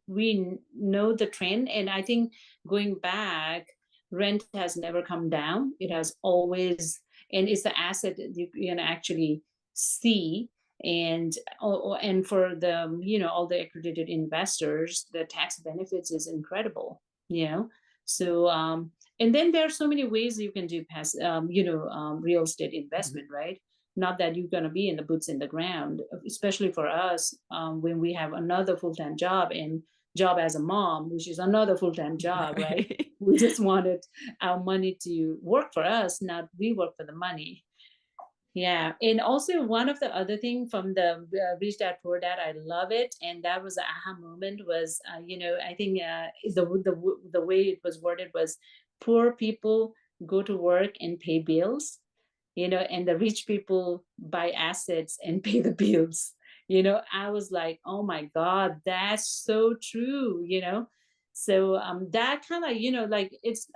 we know the trend, and I think going back, Rent has never come down. It has always, and it's the asset that you can actually see. And and for the, all the accredited investors, the tax benefits is incredible. You know, so and then there are so many ways you can do real estate Mhm. investment, right? Not that you're going to be in the boots in the ground, especially for us, when we have another full-time job and job as a mom, which is another full-time job, right? Right. We just wanted our money to work for us, not we work for the money. Yeah, and also one of the other thing from the Rich Dad Poor Dad, I love it, and that was an aha moment. Was I think the way it was worded was, poor people go to work and pay bills, and the rich people buy assets and pay the bills. I was like, oh my God, that's so true. So that kind of, like it's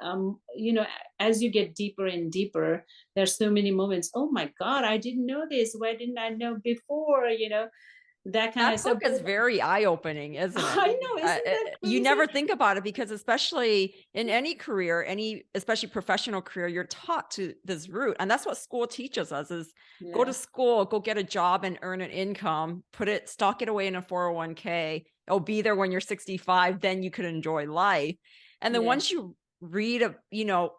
as you get deeper and deeper, there's so many moments. Oh my God, I didn't know this. Why didn't I know before? That kind That of book stuff. is very eye-opening, isn't it? I know, isn't that You crazy? never think about it because especially in any career, any especially professional career, you're taught to this route. And that's what school teaches us is go to Yeah, school, go get a job and earn an income, stock it away in a 401k. It'll be there when you're 65, then you could enjoy life. And then yeah, once you read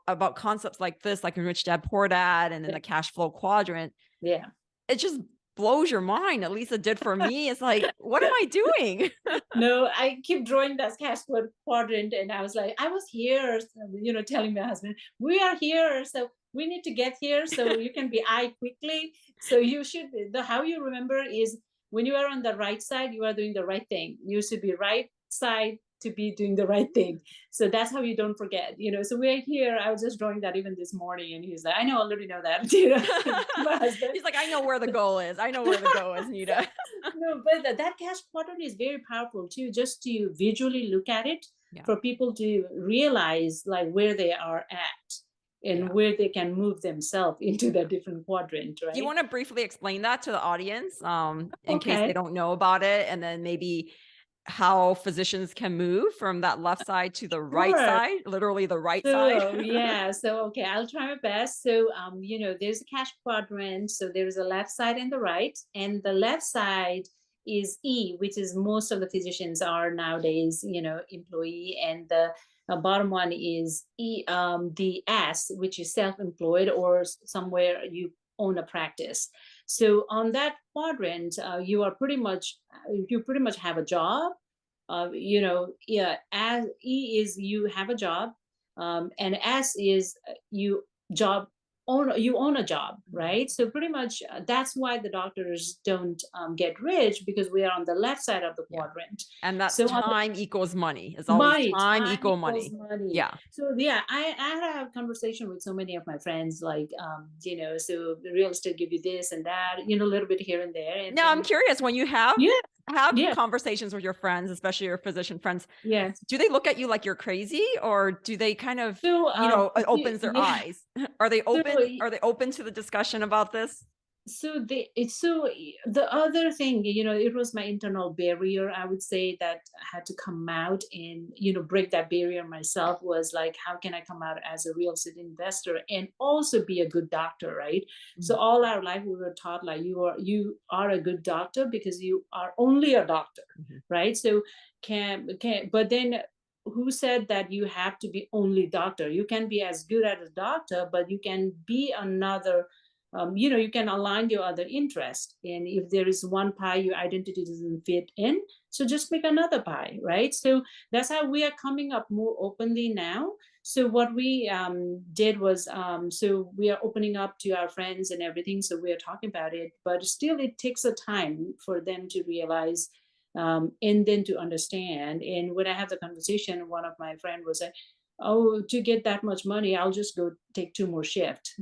about concepts like this, like in Rich Dad Poor Dad and then yeah, the cash flow quadrant, yeah. it just blows your mind, at least it did for me. It's like, "What am I doing?" No, I keep drawing that cash flow quadrant, and I was like, I was here, so, telling my husband, we are here, so we need to get here, so you can be I quickly. So you should, the how you remember is when you are on the right side, you are doing the right thing. You should be right side to be doing the right thing. So that's how you don't forget. So we're here. I was just drawing that even this morning, and he's like, I know, already know that, my husband. He's like, "I know where the goal is. I know where the goal is, Nita." No, but that cash quadrant is very powerful too, just to visually look at it, Yeah, for people to realize like where they are at and yeah. where they can move themselves into the different quadrant, Do you right? wanna briefly explain that to the audience, in case they Okay. don't know about it, and then maybe how physicians can move from that left side to the right Sure. side, literally the right side? So yeah, so okay, I'll try my best. So there's a cash quadrant. So there's a left side and the right, and the left side is E, which is most of the physicians are nowadays, employee, and the bottom one is E, the S, which is self-employed or somewhere you own a practice. So on that quadrant, you pretty much have a job. Yeah, as E is you have a job, and S is job you own a job, Mhm. right? So pretty much that's why the doctors don't get rich, because we are on the left side of the Yeah, quadrant. and that's So on time equals money. It's always money, time time equal equals money. money. Yeah. So yeah, I had to have conversation with so many of my friends, like so the real estate give you this and that, a little bit here and there, and Now I'm then curious, when you yeah, have yeah, conversations with your friends, especially your physician friends, yeah. do they look at you like you're crazy or do they kind of, So it opens their yeah, eyes? Are they so open to the discussion about this? the other thing, it was my internal barrier, I would say, that had to come out and break that barrier myself, was like, how can I come out as a real estate investor and also be a good doctor, right? So Mhm, all our life we were taught like you are a good doctor because you are only a doctor, mhm. right? So can but then who said that you have to be only doctor? You can be as good as a doctor, but you can be another, you can align your other interest, and if there is one pie your identity doesn't fit in, so just make another pie, right? So that's how we are coming up more openly now. So what we did was, so we are opening up to our friends and everything, so we are talking about it, but still it takes a time for them to realize, and then to understand. And when I have the conversation, one of my friend was like, oh, to get that much money, I'll just go take two more shift.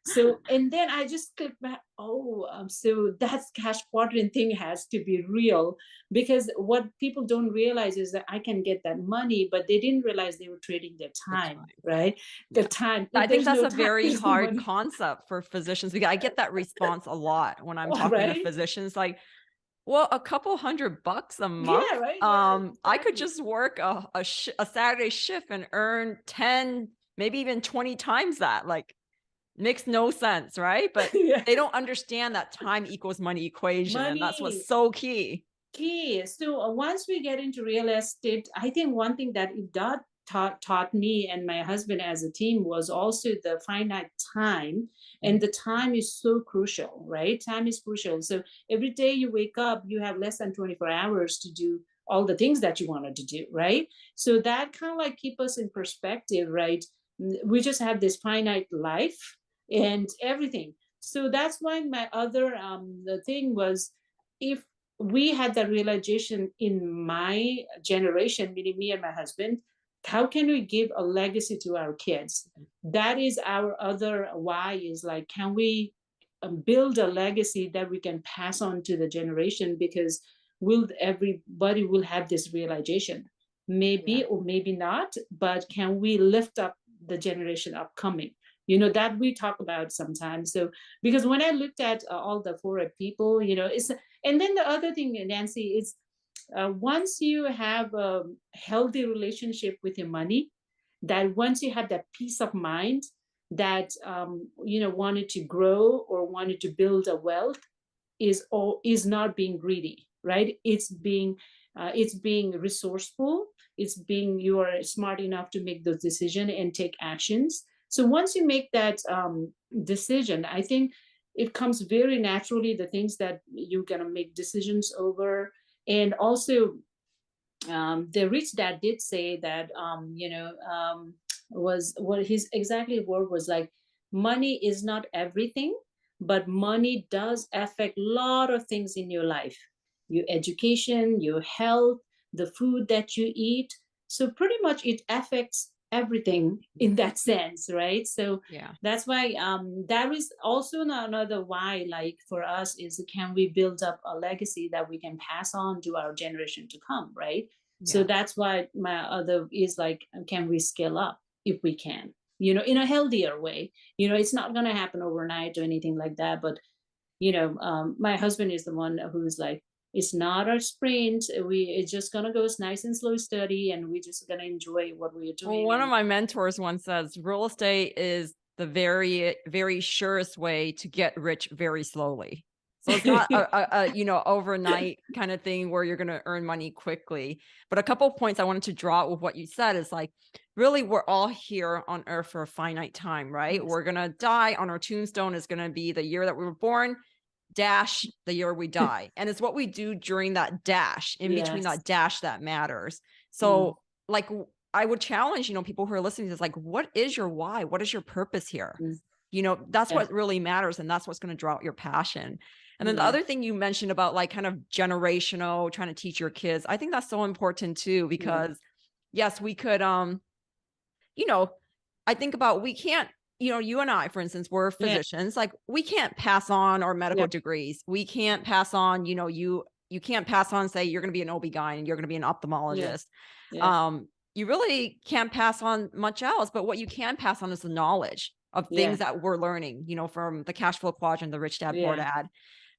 So, and then I just clicked back, oh, so that's cash quadrant thing has to be real, because what people don't realize is that I can get that money, but they didn't realize they were trading their The time, time. right? The Yeah. time. I If think there's that's no a time, very there's no hard money. concept for physicians because I get that response a lot when I'm All talking to right. physicians, like, "Well, a couple $100 a month, Yeah, right. Yeah, I could exactly. just work a Saturday shift and earn 10 maybe even 20 times that. Like, makes no sense, right? But Yeah. they don't understand that time equals money equation, and that's what's Money so key. key. So once we get into real estate, I think one thing that it did taught me and my husband as a team was also the finite time. Mhm. And the time is so crucial, right? Time is crucial. So every day you wake up, you have less than 24 hours to do all the things that you wanted to do, right? So that kind of like keep us in perspective, right? We just have this finite life and everything. So that's why my other the thing was, if we had that realization in my generation, meaning me and my husband, how can we give a legacy to our kids? That is our other why, is like, can we build a legacy that we can pass on to the generation? Because will everybody will have this realization, maybe Yeah. or maybe not, but can we lift up the generation upcoming, that we talk about sometimes. So because when I looked at all the foreign people, it's, and then the other thing, Nancy, is once you have a healthy relationship with your money, that once you have that peace of mind that wanted to grow or wanted to build a wealth, is not being greedy, right? It's being resourceful. It's being, you are smart enough to make those decisions and take actions. So once you make that decision, I think it comes very naturally, the things that you're going to make decisions over. And also, the rich dad did say that, was what his exactly word was like, money is not everything, but money does affect a lot of things in your life, your education, your health, the food that you eat. So pretty much it affects everything in that sense, right? So Yeah. that's why that is also another why, like for us, is can we build up a legacy that we can pass on to our generation to come, right? So Yeah. that's why my other is like, can we scale up if we can, in a healthier way? It's not going to happen overnight or anything like that. But, my husband is the one who's like, it's not a sprint. It's just going to go nice and slow, steady, and we're just going to enjoy what we're Well, doing. one of And my mentors once says real estate is the very, very surest way to get rich very slowly. So it's not overnight kind of thing where you're going to earn money quickly. But a couple of points I wanted to draw out with what you said is like, really, we're all here on earth for a finite time, right? yes, We're going to die. On our tombstone is going to be the year that we were born dash the year we die. And it's what we do during that dash, in between yes, that dash, that matters. mm, So, like, I would challenge, people who are listening to this, like, what is your why? What is your purpose here? mm, That's yes, what really matters. And that's what's going to draw out your passion. And then the yeah, other thing you mentioned about like kind of generational, trying to teach your kids, I think that's so important too, yeah, because yes, we could, you know, I think about we can't, you and I, for instance, we're yeah, physicians. Like we can't pass on our yeah, medical degrees. We can't pass on, you can't pass on, say you're going to be an OB-GYN and you're going to be an yeah, ophthalmologist. yeah, You really can't pass on much else, but what you can pass on is the knowledge of yeah, things that we're learning, from the cash flow quadrant, the rich dad, poor yeah, dad.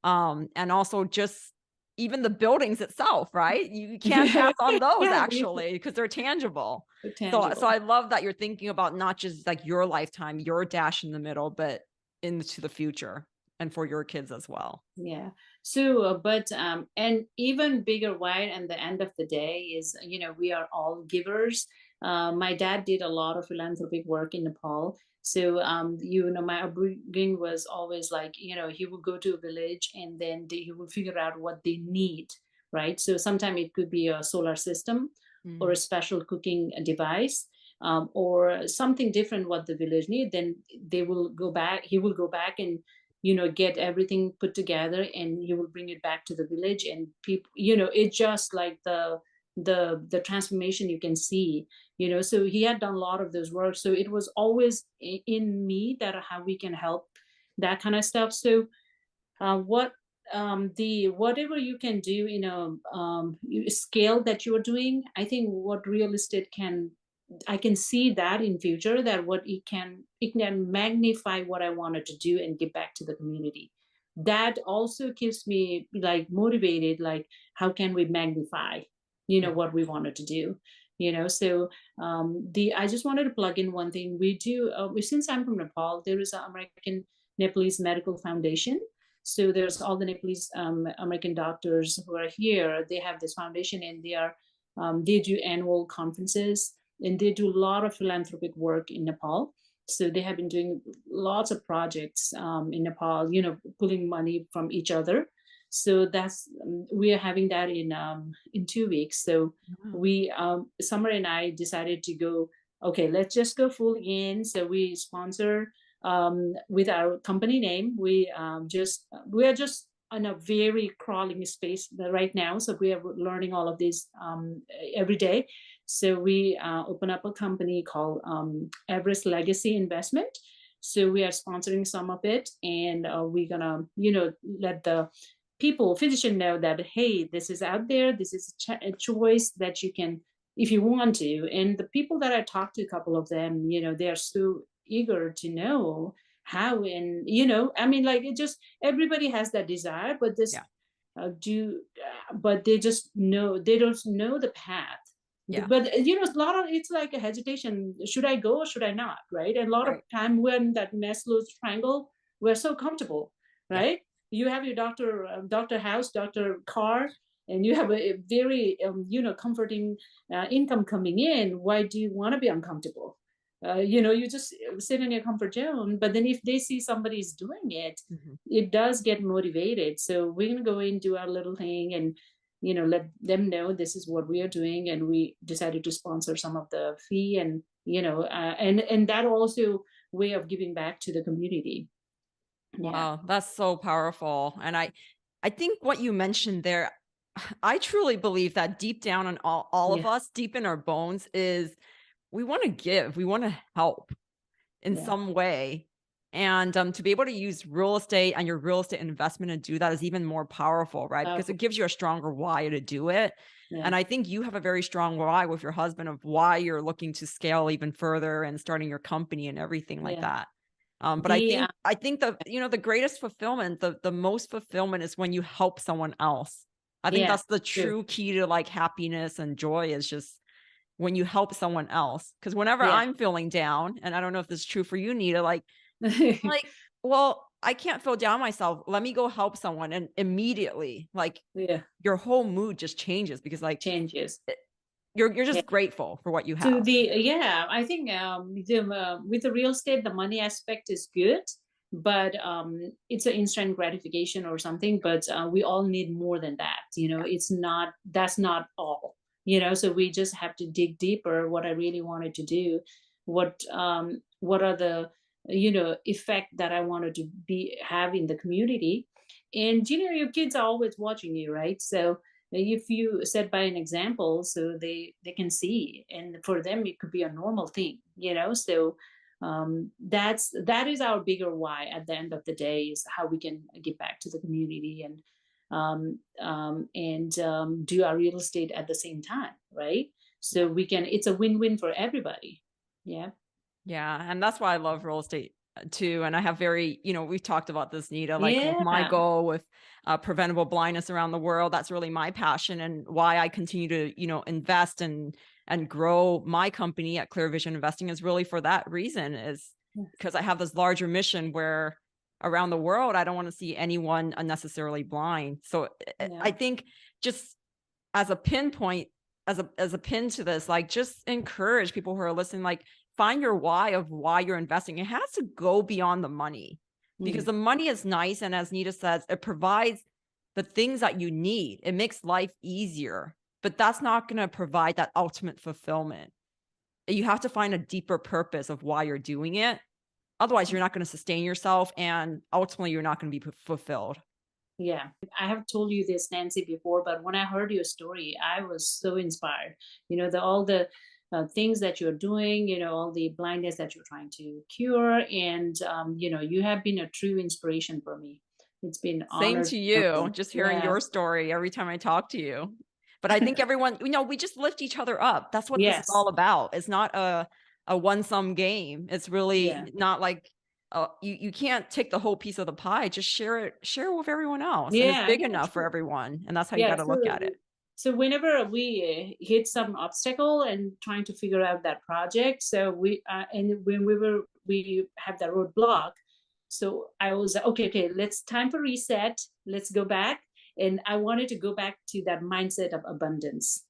And also just even the buildings itself, right? You can pass on those yeah, actually because they're tangible. So tangible. I love that you're thinking about not just like your lifetime, your dash in the middle, but into the future and for your kids as well. Yeah. So, but and even bigger why, and the end of the day is, we are all givers. My dad did a lot of philanthropic work in Nepal. So, my upbringing was always like, he would go to a village and then he would figure out what they need, right? So, sometimes it could be a solar system or a Mm, special cooking device. Or something different what the village need, then he will go back and get everything put together, and you will bring it back to the village, and people, it's just like the transformation you can see. So he had done a lot of those work, so it was always in me that how we can help, that kind of stuff. So what the whatever you can do scale that you're doing, I think what real estate can, I can see that in future, that what it can magnify what I wanted to do and give back to the community. That also keeps me like motivated, like how can we magnify yeah. what we wanted to do. So the I just wanted to plug in one thing. We do since I'm from Nepal, there is an American Nepalese Medical Foundation. So there's all the Nepalese American doctors who are here. They have this foundation, and they do annual conferences, and they do a lot of philanthropic work in Nepal. So they have been doing lots of projects in Nepal, pulling money from each other. So that's we are having that in 2 weeks. So Wow. we Summer and I decided to go. Okay, let's just go full in. So we sponsor with our company name. We are just in a very crawling space right now. So we are learning all of this every day. So we open up a company called Everest Legacy Investment. So we are sponsoring some of it, and we're gonna, let the people, physician, know that hey, this is out there. This is a choice that you can, if you want to. And the people that I talked to, a couple of them, they are so eager to know how, and I mean, like, it just everybody has that desire, but this Yeah. do but they just know they don't know the path. Yeah. But a lot of it's like a hesitation, should I go or should I not, right? And a lot of Right. time when that Maslow's triangle, we're so comfortable, Yeah. right? You have your doctor house, doctor car, and you have a very comforting income coming in. Why do you want to be uncomfortable? You just sit in your comfort zone. But then if they see somebody's doing it, Mhm. it does get motivated. So we're gonna go in, do our little thing, and let them know this is what we are doing. And we decided to sponsor some of the fee, and and that also way of giving back to the community. Yeah. Wow, that's so powerful. And I think what you mentioned there, I truly believe that deep down in all of Yeah. us, deep in our bones, is we want to give, we want to help in Yeah. some way. And to be able to use real estate and your real estate investment to do that is even more powerful, right? Because Powerful. it gives you a stronger why to do it. Yeah. And I think you have a very strong why with your husband of why you're looking to scale even further and starting your company and everything like Yeah. that. But I The think I think the greatest fulfillment, the most fulfillment is when you help someone else. I think Yeah. that's the True. true key to like happiness and joy is just when you help someone else. Because whenever Yeah. I'm feeling down, and I don't know if this is true for you, Nita, like, well, I can't feel down myself. Let me go help someone. And immediately, like Yeah. your whole mood just changes because like Changes. you're Yeah. just grateful for what you To have. the Yeah, I think with the real estate, the money aspect is good, but it's an instant gratification or something. But we all need more than that. Yeah. It's not That's not all. So we just have to dig deeper. What I really wanted to do, what are the effect that I wanted to be have in the community, and your kids are always watching you, right? So if you set by an example, so they can see, and for them it could be a normal thing. So that is our bigger why at the end of the day, is how we can give back to the community, and do our real estate at the same time, right? So Yeah. it's a win-win for everybody. Yeah. Yeah, and that's why I love real estate too. And I have very, we've talked about this, Nita, like with my Yeah. goal with preventable blindness around the world. That's really my passion and why I continue to, invest and grow my company at Clear Vision Investing is really for that reason. Is because I have this larger mission where around the world I don't want to see anyone unnecessarily blind. So I Yeah. think just as a pinpoint, as a pin to this, like just encourage people who are listening, like find your why of why you're investing. It has to go beyond the money because Mm. the money is nice. And as Nita says, it provides the things that you need. It makes life easier, but that's not going to provide that ultimate fulfillment. You have to find a deeper purpose of why you're doing it. Otherwise, you're not going to sustain yourself and ultimately you're not going to be fulfilled. Yeah, I have told you this, Nancy, before, but when I heard your story, I was so inspired. All the things that you're doing, all the blindness that you're trying to cure, and you have been a true inspiration for me. It's been Same honored to to know you, you. just hearing Yeah. your story every time I talk to you. But I think everyone, we just lift each other up. That's what this is Yes. all about. It's not a one-sum game. It's Yeah. really not like you can't take the whole piece of the pie. Just share it with everyone else. And it's Yeah. big Yeah. enough for True. everyone. And that's how you Yeah. got to look at Absolutely. it. So whenever we hit some obstacle and trying to figure out that project, so we and when we have that roadblock, so I was like, okay, okay, let's time for reset. Let's go back, and I wanted to go back to that mindset of abundance.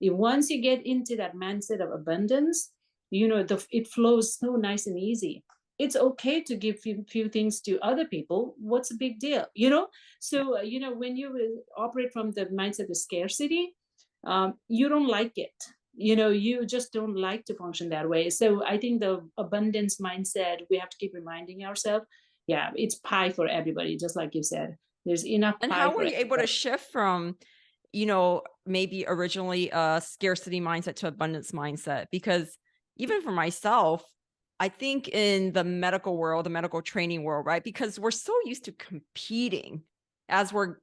Once you get into that mindset of abundance, it flows so nice and easy. It's okay to give few things to other people. What's a big deal? Yeah. So, when you operate from the mindset of scarcity, you don't like it. You just don't like to function that way. So I think the abundance mindset, we have to keep reminding ourselves, yeah, it's pie for everybody, just like you said. There's enough And pie how were for you able to everybody. shift from, maybe originally a scarcity mindset to abundance mindset? Because even for myself, I think in the medical world, the medical training world, right? Because we're so used to competing as we're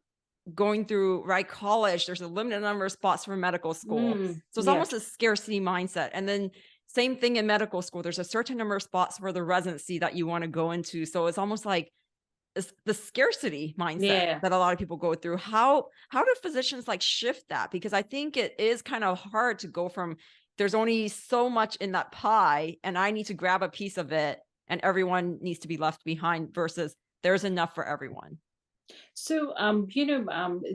going through, right, college, there's a limited number of spots for medical school. So it's Yeah. almost a scarcity mindset. And then same thing in medical school, there's a certain number of spots for the residency that you want to go into. So it's almost like it's the scarcity mindset Yeah. that a lot of people go through. How do physicians like shift that? Because I think it is kind of hard to go from there's only so much in that pie and I need to grab a piece of it and everyone needs to be left behind versus there's enough for everyone. So,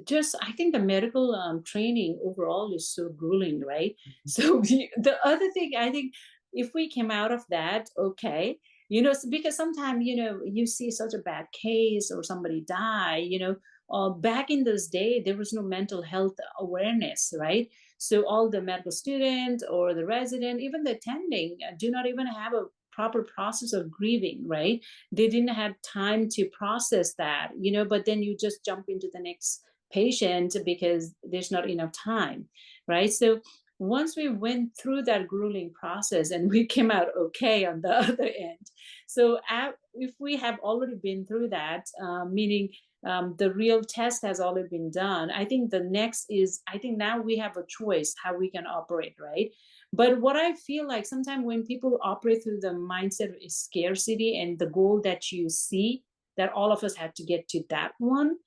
just I think the medical training overall is so grueling, right? Mhm. So, the other thing I think, if we came out of that, okay, because sometimes, you see such a bad case or somebody die, back in those days, there was no mental health awareness, right? So, all the medical student or the resident, even the attending, do not even have a proper process of grieving, right? They didn't have time to process that, but then you just jump into the next patient because there's not enough time, right? So once we went through that grueling process and we came out okay on the other end, so if we have already been through that, meaning the real test has already been done, I think the next is, I think now we have a choice how we can operate, right? But what I feel like sometimes when people operate through the mindset of scarcity and the goal that you see, that all of us have to get to that one.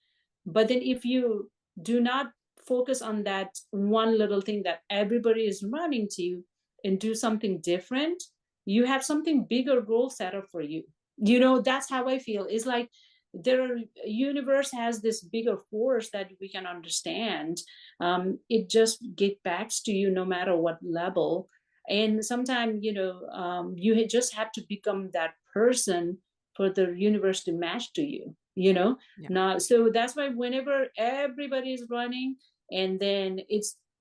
But then if you do not focus on that one little thing that everybody is running to and do something different, you have something bigger goal set up for you. That's how I feel. It's like universe has this bigger force that we can understand. It just get back to you no matter what level. And sometimes, you just have to become that person for the universe to match to you. Yeah. Now, so that's why whenever everybody is running and then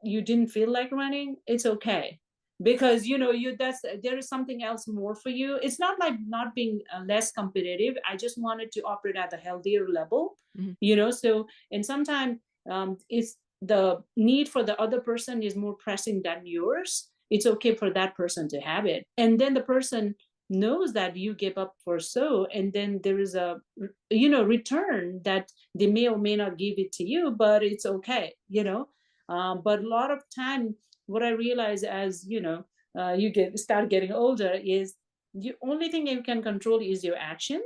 you didn't feel like running, it's okay, because there is something else more for you. It's not like not being less competitive. I just wanted to operate at a healthier level. Mhm. So, and sometimes, it's the need for the other person is more pressing than yours. It's okay for that person to have it, and then the person knows that you give up for so, and then there is a return that they may or may not give it to you, but it's okay. But a lot of time, what I realize as you start getting older is the only thing you can control is your action,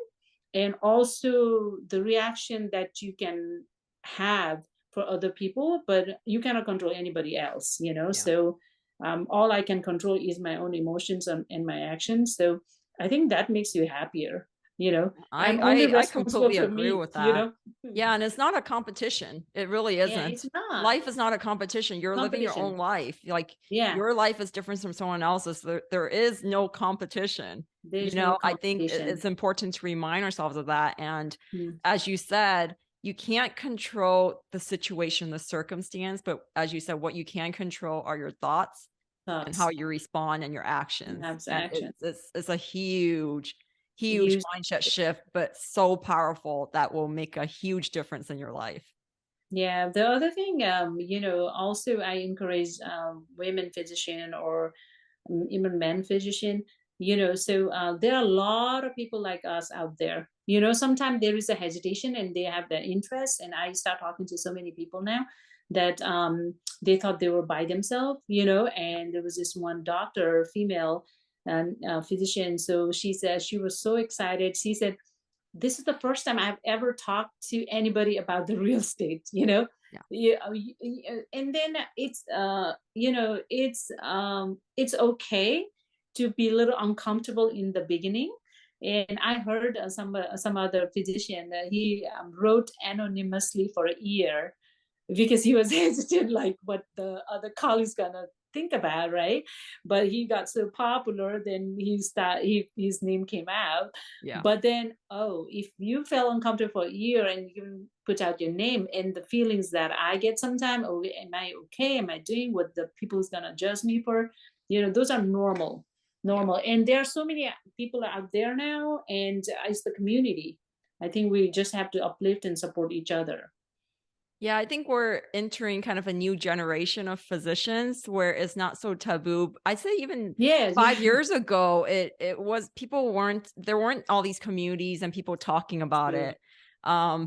and also the reaction that you can have for other people, but you cannot control anybody else. Yeah. So all I can control is my own emotions and my actions. So I think that makes you happier. I'm only I responsible completely for agree me. with that. Yeah, and it's not a Yeah. competition. It really Yeah, it's isn't. not Life is not a competition. You're living your own competition. life. Like Yeah, your life is different from someone else's. There is no competition. there's no I think competition. it's important to remind ourselves of that. And Mm, as you said, you can't control the situation, the circumstance, but as you said, what you can control are your thoughts and how thoughts, you respond and your actions. perhaps And action. it's a huge Use mindset shift, but so powerful that will make a huge difference in your life. Yeah, the other thing, also I encourage women physician or even men physician, so there are a lot of people like us out there. Sometimes there is a hesitation and they have the interest. And I start talking to so many people now that they thought they were by themselves, and there was this one doctor, female and physician. So she said she was so excited. She said, this is the first time I've ever talked to anybody about the real estate, Yeah. Yeah, and then it's okay to be a little uncomfortable in the beginning. And I heard some other physician that he wrote anonymously for a year because he was hesitant, like what the other colleagues gonna think about, right? But he got so popular, then his name came out. Yeah. But then, oh, if you felt uncomfortable for a year and you put out your name and the feelings that I get sometimes, oh, am I okay? Am I doing what the people's gonna judge me for? Those are normal, Yeah. normal. And there are so many people out there now, and it's the community. I think we just have to uplift and support each other. Yeah, I think we're entering kind of a new generation of physicians where it's not so taboo. I'd say even Yes, 5 yeah. years ago, it was people weren't there weren't all these communities and people talking about True. it.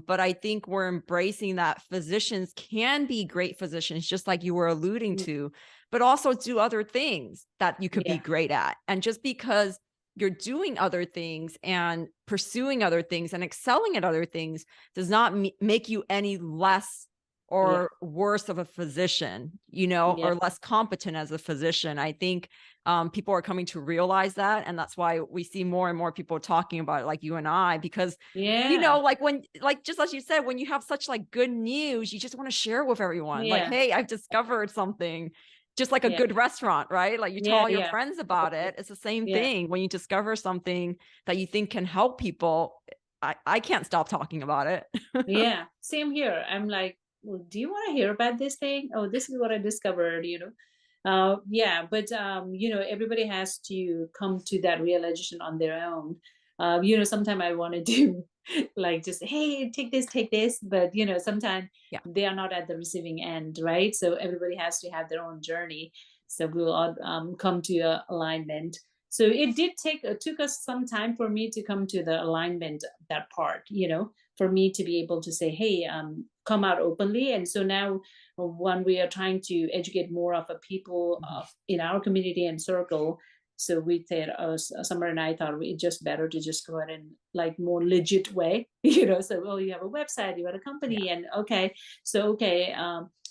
But I think we're embracing that physicians can be great physicians, just like you were alluding Mm, to, but also do other things that you could be yeah, great at. And just because you're doing other things and pursuing other things and excelling at other things does not make you any less yeah, or worse of a physician, yeah, or less competent as a physician. I think people are coming to realize that. And that's why we see more and more people talking about it, like you and I, because, yeah, like just as you said, when you have such like good news, you just want to share with everyone. Like, yeah, hey, I've discovered something. Just like a yeah, good restaurant, right? Like you tell yeah, all your yeah, friends about totally. it. It's the same Yeah, thing when you discover something that you think can help people. I can't stop talking about it. yeah. Same here. I'm like, well, do you want to hear about this thing? Oh, this is what I discovered. Yeah, but everybody has to come to that realization on their own. Sometimes I want to do like just, hey, take this, but sometimes Yeah. they are not at the receiving end, right? So everybody has to have their own journey. So we'll all come to a alignment. So it did took us some time for me to come to the alignment, that part, for me to be able to say, hey, come out openly. And so now, when we are trying to educate more of a people Mhm. in our community and circle, so we said, Summer and I thought it's just better to just go ahead and like more legit way, So, oh, you have a website, you have a Yeah. company, and okay, so okay.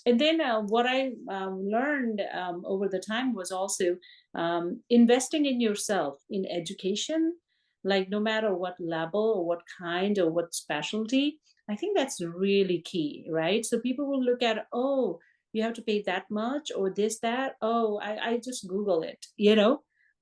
And then what I learned over the time was also investing in yourself in education, like no matter what level or what kind or what specialty. I think that's really key, right? So people will look at, oh, you have to pay that much or this, that. Oh, I just Google it.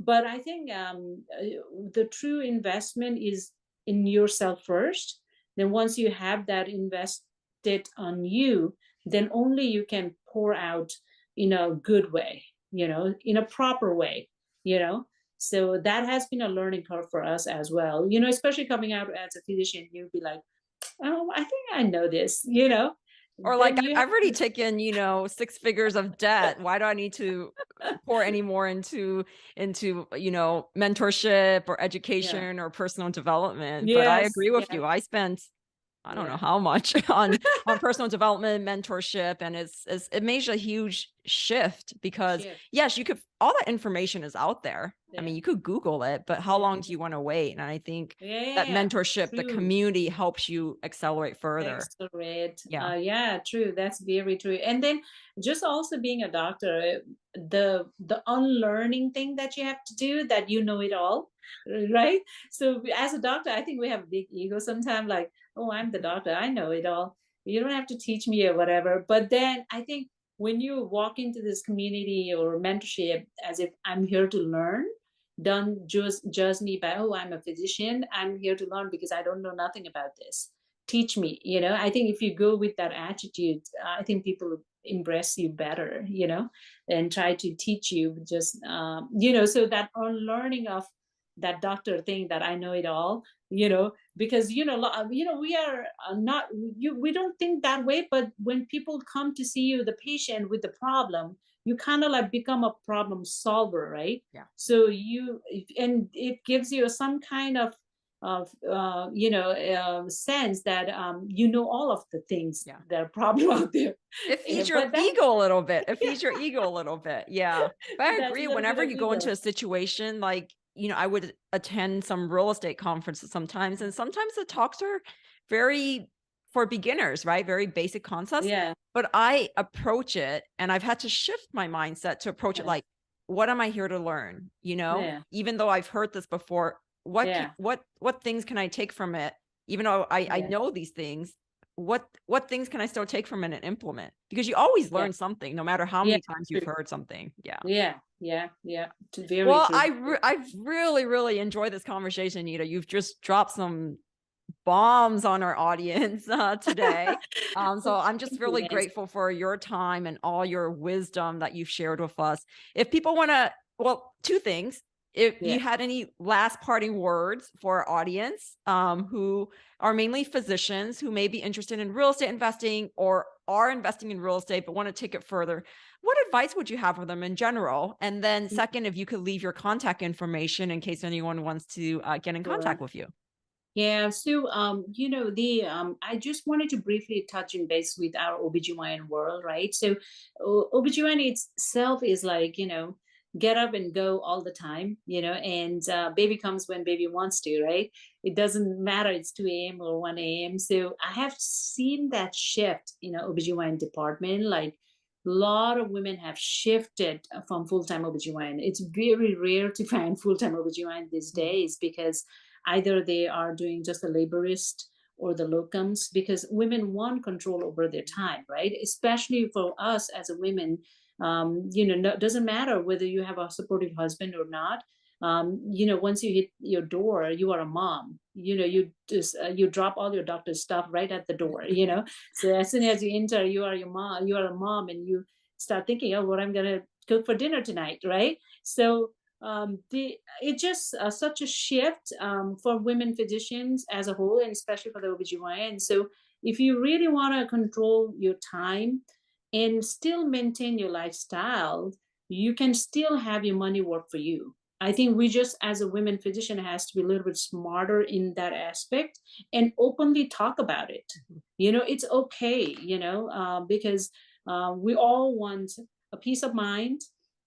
But I think the true investment is in yourself first. Then once you have that invested on you, then only you can pour out in a good way, in a proper way, you know. So that has been a learning curve for us as well, especially coming out as a physician. You'd be like, oh, I think I know this. Or like Then you have I've already to, taken, 6 figures of debt. Why do I need to pour any more into mentorship or yeah, education or personal development? But I yes, agree with yeah, you. I spent I don't know yeah, how much on personal development, mentorship, and it made a huge shift because shift, yes, you could all that information is out there. I mean, yeah, you could Google it, but how yeah, long do you want to wait? And I think yeah, yeah, that yeah. mentorship, the True. community helps you accelerate further. Excellent. Yeah. Yeah, true. That's very true. And then just also being a doctor, the unlearning thing that you have to do, that you know it all, right? So as a doctor, I think we have big ego sometimes, like, oh, I'm the doctor, I know it all. You don't have to teach me or whatever. But then I think when you walk into this community or mentorship as if I'm here to learn, don't just judge me by, oh, I'm a physician. I'm here to learn because I don't know nothing about this. Teach me. I think if you go with that attitude, I think people embrace you better, and try to teach you just, so that unlearning of that doctor thing that I know it all, because, we are not, we don't think that way. But when people come to see you, the patient with the problem, you kind of like become a problem solver, right? Yeah. So and it gives you some kind of sense that you know all of the things Yeah. that are problem out there. It feeds your But that ego a little bit. It yeah, feeds your ego a little bit. Yeah. But I that's a agree little bit whenever of you go into ego. a situation, like, I would attend some real estate conferences sometimes, and sometimes the talks are very for beginners, right? Very basic concepts. Yeah, But I approach it, and I've had to shift my mindset to approach it yeah, like, what am I here to learn? yeah, Even though I've heard this before, yeah, what things can I take from it? Even though I yeah, know these things, what things can I still take from it and implement? Because you always yeah, learn something, no matter how yeah. many times you've True. heard something. Yeah. Yeah, yeah, yeah. Very Well, true. I've really, really enjoyed this conversation, Nita. You've just dropped some bombs on our audience today. So I'm just Thank you, really Nancy. grateful for your time and all your wisdom that you've shared with us. If people want to, well, two things. If Yeah. you had any last parting words for our audience who are mainly physicians who may be interested in real estate investing or are investing in real estate but want to take it further, what advice would you have for them in general? And then, second, if you could leave your contact information in case anyone wants to get in Sure. contact with you. Yeah, so the I just wanted to briefly touch in base with our OBGYN world, right? So OBGYN itself is like, get up and go all the time, and baby comes when baby wants to, right? It doesn't matter it's 2 a.m. or 1 a.m. So I have seen that shift in OBGYN department. Like a lot of women have shifted from full-time OBGYN. It's very rare to find full-time OBGYN these Mm, days because either they are doing just the laborist or the locums because women want control over their time, right? Especially for us as a women, no, doesn't matter whether you have a supportive husband or not. Once you hit your door, you are a mom. You just you drop all your doctor's stuff right at the door. So as soon as you enter, you are your mom. You are a mom, and you start thinking, oh, what I'm gonna cook for dinner tonight, right? So it's just such a shift for women physicians as a whole, and especially for the OBGYN. So if you really want to control your time and still maintain your lifestyle, you can still have your money work for you. I think we just, as a women physician, has to be a little bit smarter in that aspect and openly talk about it. mhm. It's okay, because we all want a peace of mind,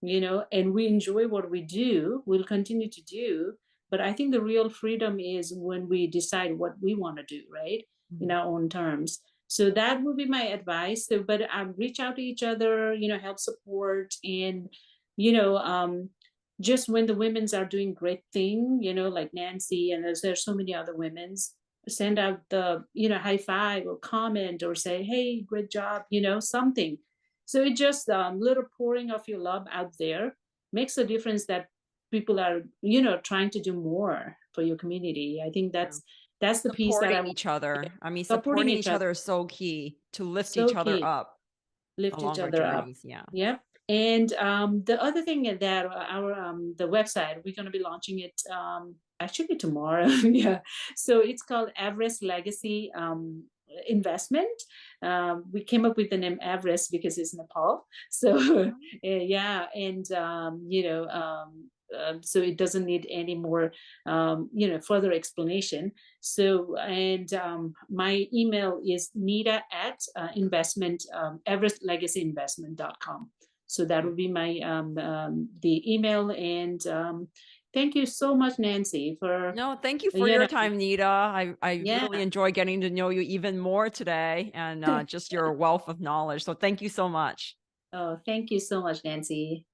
and we enjoy what we do, we'll continue to do. But I think the real freedom is when we decide what we want to do, right? In Mhm. our own terms. So that would be my advice. So, but reach out to each other, help support, and you know, um, just when the women's are doing great thing, like Nancy, and there's so many other women's, send out the high five or comment or say, hey, great job, something. So it just little pouring of your love out there makes a difference that people are, trying to do more for your community. I think Yeah. that's the piece that I Supporting want each other. I mean, supporting supporting each each other. other is so key to lift So each other key. up Lift each along our other up. journeys. Yeah. Yep. And the other thing is that our the website, we're going to be launching it actually tomorrow. Yeah. So it's called Everest Legacy Investment. We came up with the name Everest because it's Nepal. So yeah, and so it doesn't need any more further explanation. So, and my email is Nita at investment, everestlegacyinvestment.com. So that would be my the email. And thank you so much, Nancy, for No, thank you for you your know, time, Nita. I really yeah. enjoy getting to know you even more today and just your wealth of knowledge. So thank you so much. Oh, thank you so much, Nancy.